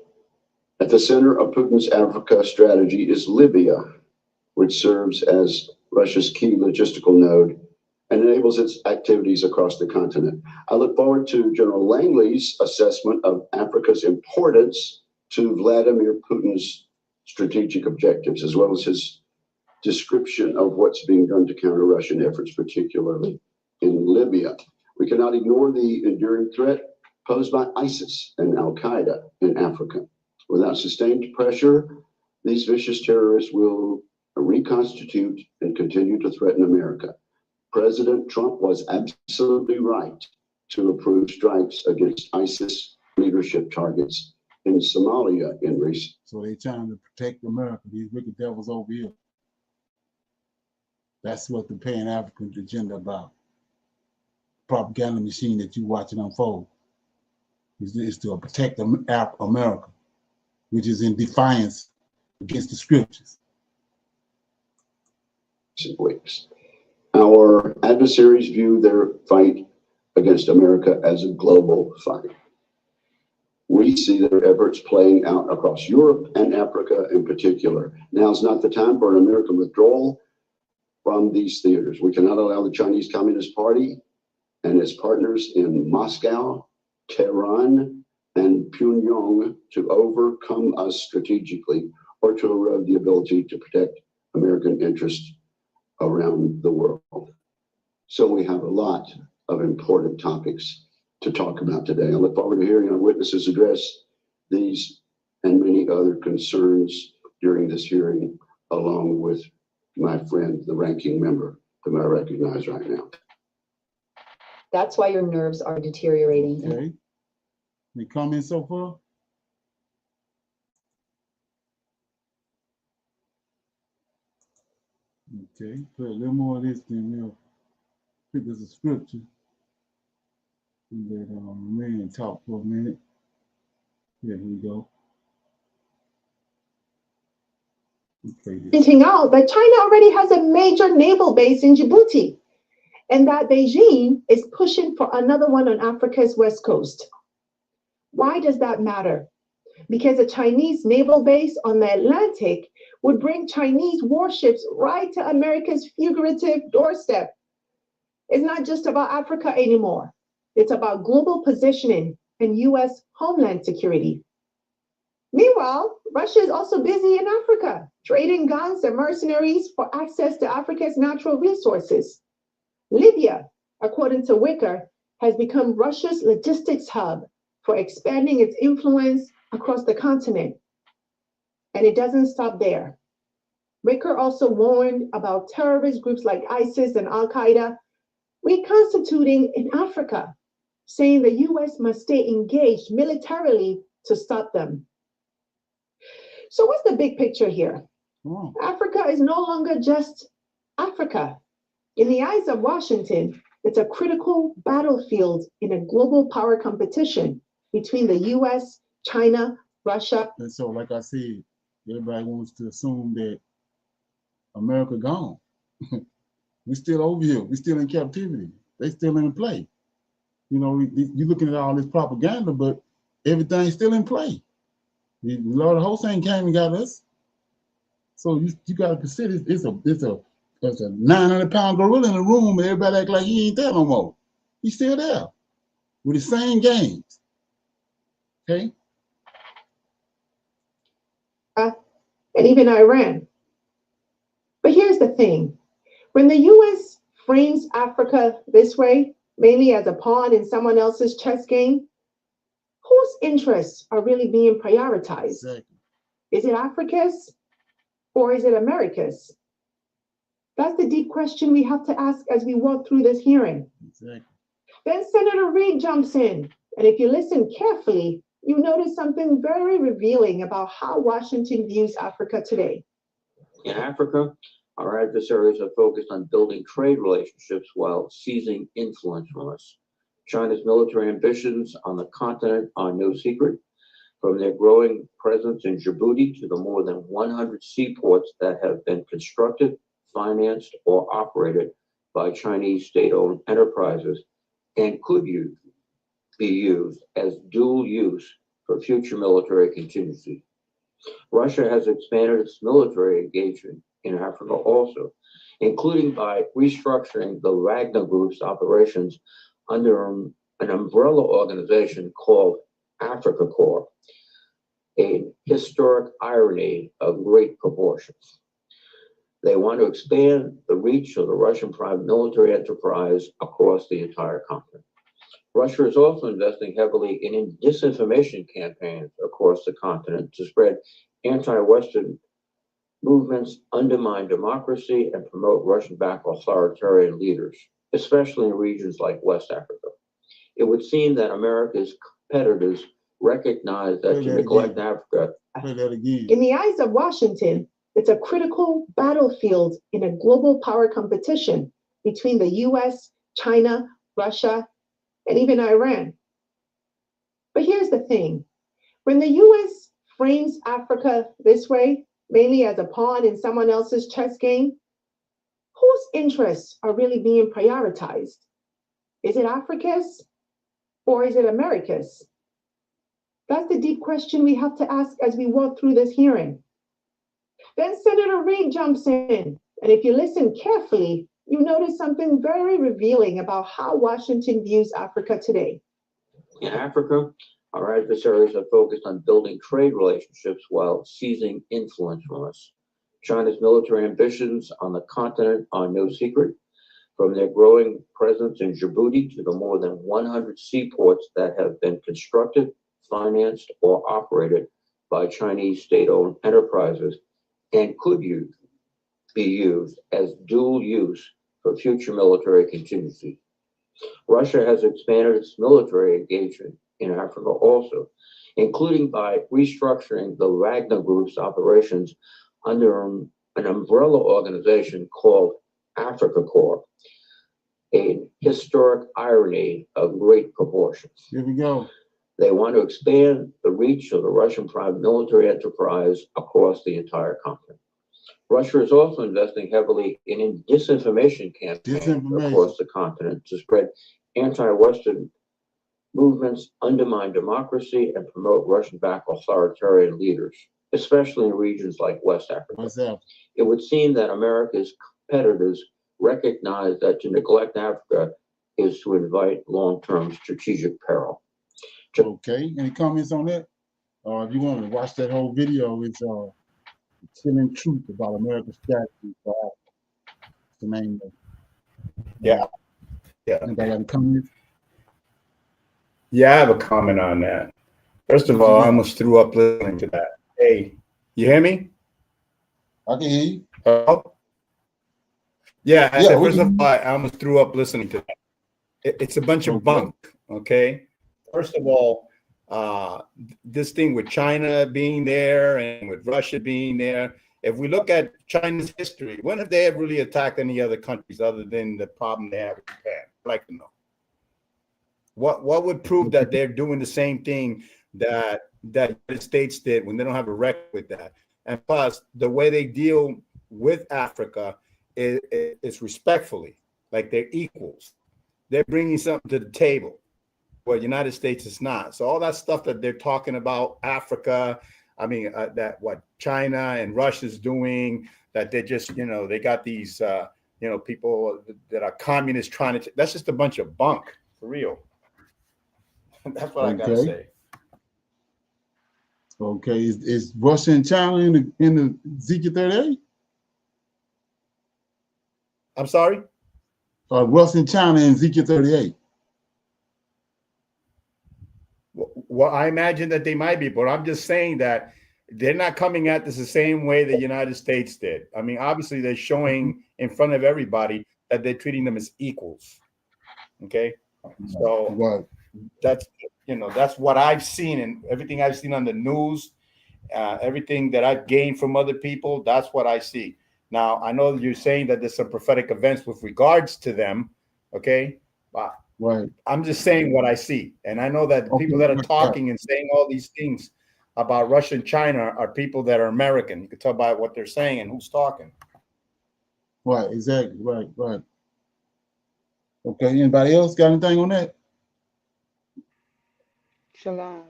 At the center of Putin's Africa strategy is Libya, which serves as Russia's key logistical node and enables its activities across the continent. I look forward to General Langley's assessment of Africa's importance to Vladimir Putin's strategic objectives, as well as his description of what's being done to counter Russian efforts, particularly in Libya. We cannot ignore the enduring threat posed by ISIS and Al-Qaeda in Africa. Without sustained pressure, these vicious terrorists will reconstitute and continue to threaten America. President Trump was absolutely right to approve strikes against ISIS leadership targets in Somalia in recent. So they're trying to protect America, these wicked devils over here. That's what the Pan-African agenda about. Propaganda machine that you watching unfold is to protect America, which is in defiance against the scriptures. Weeks. Our adversaries view their fight against America as a global fight. We see their efforts playing out across Europe and Africa in particular. Now is not the time for an American withdrawal from these theaters. We cannot allow the Chinese Communist Party and its partners in Moscow, Tehran, and Pyongyang to overcome us strategically or to erode the ability to protect American interests around the world. So we have a lot of important topics to talk about today. I look forward to hearing our witnesses address these and many other concerns during this hearing, along with my friend, the ranking member, whom I recognize right now. That's why your nerves are deteriorating. Okay. Any comments so far? Okay, put a little more of this, then we'll pick this a scripture. And let man talk for a minute. Yeah, here we go. Okay. Pointing out that China already has a major naval base in Djibouti, and that Beijing is pushing for another one on Africa's west coast. Why does that matter? Because a Chinese naval base on the Atlantic would bring Chinese warships right to America's figurative doorstep. It's not just about Africa anymore. It's about global positioning and U.S. homeland security. Meanwhile, Russia is also busy in Africa, trading guns and mercenaries for access to Africa's natural resources. Libya, according to Wicker, has become Russia's logistics hub for expanding its influence across the continent. And it doesn't stop there. Wicker also warned about terrorist groups like ISIS and Al-Qaeda reconstituting in Africa, saying the U.S. must stay engaged militarily to stop them. So what's the big picture here? Africa is no longer just Africa. In the eyes of Washington, it's a critical battlefield in a global power competition between the U.S., China, Russia. And so, like I said, everybody wants to assume that America gone. We're still over here. We're still in captivity. They still in play. You know, you're looking at all this propaganda, but everything's still in play. The Lord of hosts ain't came and got us. So you got to consider it's a 900-pound gorilla in the room, and everybody act like he ain't there no more. He's still there with the same games. Okay. And even Iran. But here's the thing. When the U.S. frames Africa this way, mainly as a pawn in someone else's chess game, whose interests are really being prioritized? Exactly. Is it Africa's or is it America's? That's the deep question we have to ask as we walk through this hearing. Exactly. Then Senator Reid jumps in, and if you listen carefully, you notice something very revealing about how Washington views Africa today. In Africa, our adversaries are focused on building trade relationships while seizing influence from us. China's military ambitions on the continent are no secret, from their growing presence in Djibouti to the more than 100 seaports that have been constructed, financed, or operated by Chinese state-owned enterprises and could be used as dual use for future military contingency. Russia has expanded its military engagement in Africa also, including by restructuring the Wagner Group's operations under an umbrella organization called Africa Corps, a historic irony of great proportions. They want to expand the reach of the Russian private military enterprise across the entire continent. Russia is also investing heavily in disinformation campaigns across the continent to spread anti-Western movements, undermine democracy, and promote Russian-backed authoritarian leaders, especially in regions like West Africa. It would seem that America's competitors recognize that to neglect Africa. In the eyes of Washington, it's a critical battlefield in a global power competition between the U.S., China, Russia, and even Iran. But here's the thing. When the U.S. frames Africa this way, mainly as a pawn in someone else's chess game, whose interests are really being prioritized? Is it Africa's or is it America's? That's the deep question we have to ask as we walk through this hearing. Then Senator Reid jumps in, and if you listen carefully, you notice something very revealing about how Washington views Africa today. In Africa, our adversaries are focused on building trade relationships while seizing influence from us. China's military ambitions on the continent are no secret, From their growing presence in Djibouti to the more than 100 seaports that have been constructed, financed, or operated by Chinese state-owned enterprises and could be used as dual use for future military contingencies. Russia has expanded its military engagement in Africa also, including by restructuring the Wagner Group's operations under an umbrella organization called Africa Corps, a historic irony of great proportions. Here we go. They want to expand the reach of the Russian private military enterprise across the entire continent. Russia is also investing heavily in disinformation campaigns across the continent to spread anti-Western movements, undermine democracy, and promote Russian-backed authoritarian leaders, especially in regions like West Africa. What's that? It would seem that America's competitors recognize that to neglect Africa is to invite long-term strategic peril. Okay, any comments on that? If you want to watch that whole video, it's Chilling Truth about America's strategy for Africa. It's the name of it. Yeah. Anybody got any comments? Yeah, I have a comment on that. First of all, I almost threw up listening to that. Hey, you hear me? I can hear you. Yeah, I said, first of all, I almost threw up listening to that. It's a bunch of bunk, okay? First of all, this thing with China being there and with Russia being there, if we look at China's history, when have they ever really attacked any other countries other than the problem they have with Japan? I'd like to know. What would prove that they're doing the same thing that the United States did when they don't have a record with that? And plus, the way they deal with Africa is respectfully, like they're equals. They're bringing something to the table where the United States is not. So all that stuff that they're talking about Africa, I mean, that what China and Russia's doing, that they just, they got these, people that are communists trying to, that's just a bunch of bunk, for real. That's what I gotta say. Okay, is Russia and China in the Ezekiel 38? I'm sorry? Russia and China in Ezekiel 38. Well, I imagine that they might be, but I'm just saying that they're not coming at this the same way the United States did. I mean, obviously they're showing in front of everybody that they're treating them as equals. Okay, so that's what I've seen, and everything I've seen on the news, everything that I've gained from other people. That's what I see. Now I know you're saying that there's some prophetic events with regards to them. Okay, but I'm just saying what I see, and I know that people that are talking and saying all these things about Russia and China are people that are American. You can tell by what they're saying and who's talking. Right, exactly. Right. Okay, anybody else got anything on that? Shalom.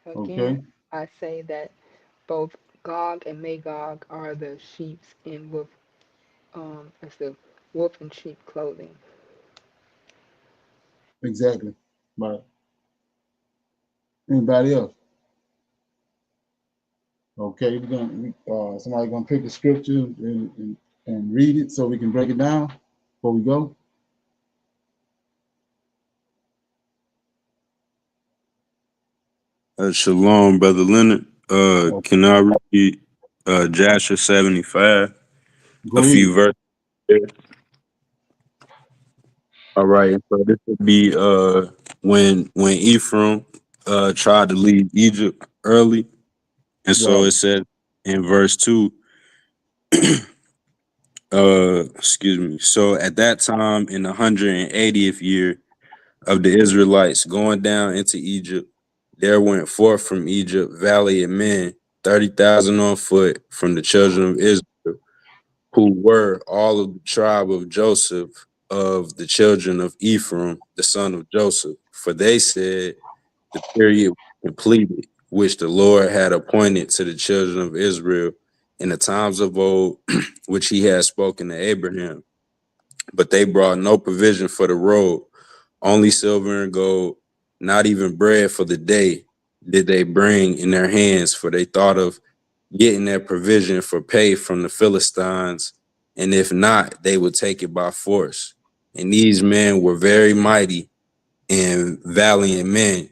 Again, Okay. I say that both Gog and Magog are the sheep's in wolf, it's the wolf in sheep clothing. Exactly. Right. Anybody else? Okay, we're gonna somebody gonna pick a scripture and read it so we can break it down before we go. Shalom, Brother Leonard. Can I read Joshua 75? Go ahead. Few verses there. All right. So this would be when Ephraim tried to leave Egypt early. And so it said in verse 2, excuse me. So at that time, in the 180th year of the Israelites going down into Egypt, there went forth from Egypt valiant men, 30,000 on foot, from the children of Israel, who were all of the tribe of Joseph, of the children of Ephraim, the son of Joseph. For they said, the period completed, which the Lord had appointed to the children of Israel in the times of old, which he had spoken to Abraham. But they brought no provision for the road, only silver and gold, not even bread for the day did they bring in their hands, for they thought of getting their provision for pay from the Philistines, and if not, they would take it by force. And these men were very mighty and valiant men,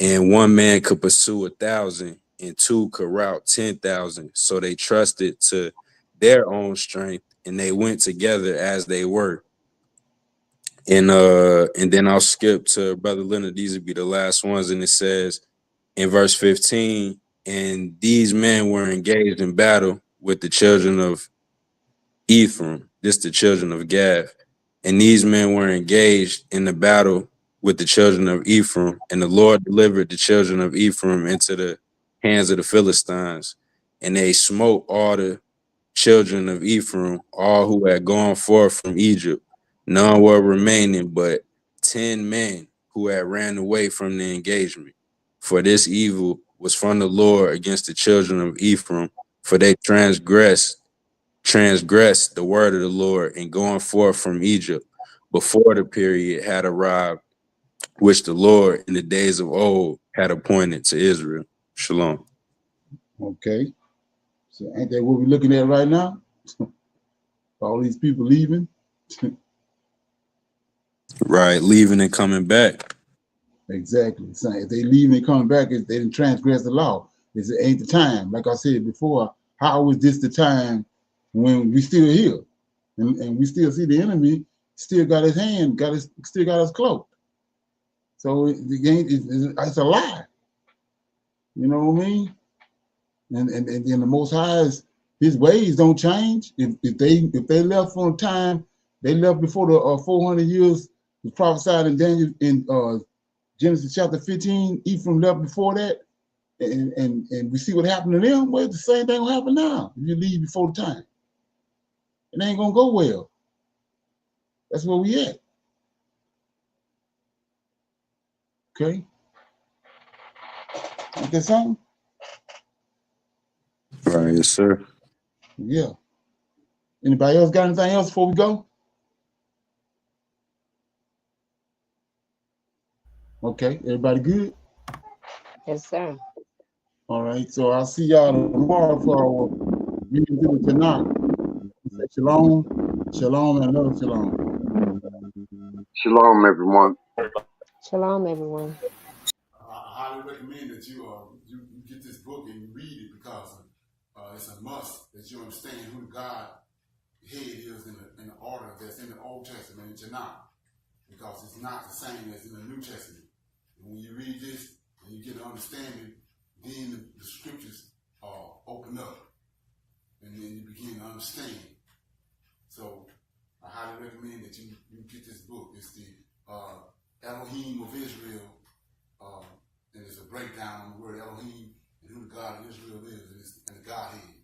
and one man could pursue 1,000, and two could rout 10,000. So they trusted to their own strength, and they went together as they were. And then I'll skip to Brother Leonard. These would be the last ones, and it says in verse 15, and these men were engaged in battle with the children of Ephraim, this the children of Gath. And these men were engaged in the battle with the children of Ephraim, and the Lord delivered the children of Ephraim into the hands of the Philistines, and they smote all the children of Ephraim, all who had gone forth from Egypt. None were remaining but 10 men who had ran away from the engagement. For this evil was from the Lord against the children of Ephraim, for they transgressed the word of the Lord in going forth from Egypt before the period had arrived, which the Lord in the days of old had appointed to Israel. Shalom. Okay. So ain't that what we're looking at right now? All these people leaving. Right, leaving and coming back. Exactly. So if they leave and coming back, they didn't transgress the law. It ain't the time. Like I said before, how was this the time when we still here? And we still see the enemy still got his hand, still got us cloaked. So it's a lie. You know what I mean? And then the Most High, his ways don't change. If they left from the time they left before the 400 years was prophesied in Daniel in Genesis chapter 15, Ephraim left before that, and we see what happened to them. Well, the same thing will happen now if you leave before the time. It ain't gonna go well. That's where we at. Okay. Ain't that something? Right, yes, sir. Yeah. Anybody else got anything else before we go? Okay, everybody good? Yes, sir. All right, so I'll see y'all tomorrow for our reading through the Tanakh. Shalom, shalom, and another shalom. Shalom, everyone. Shalom, everyone. I highly recommend that you get this book and you read it because it's a must that you understand who God head is in the order that's in the Old Testament in Tanakh, because it's not the same as in the New Testament. And when you read this and you get an understanding, then the scriptures open up and then you begin to understand. So I highly recommend that you get this book. It's the Elohim of Israel, and it's a breakdown on the word Elohim and who the God of Israel is and the Godhead.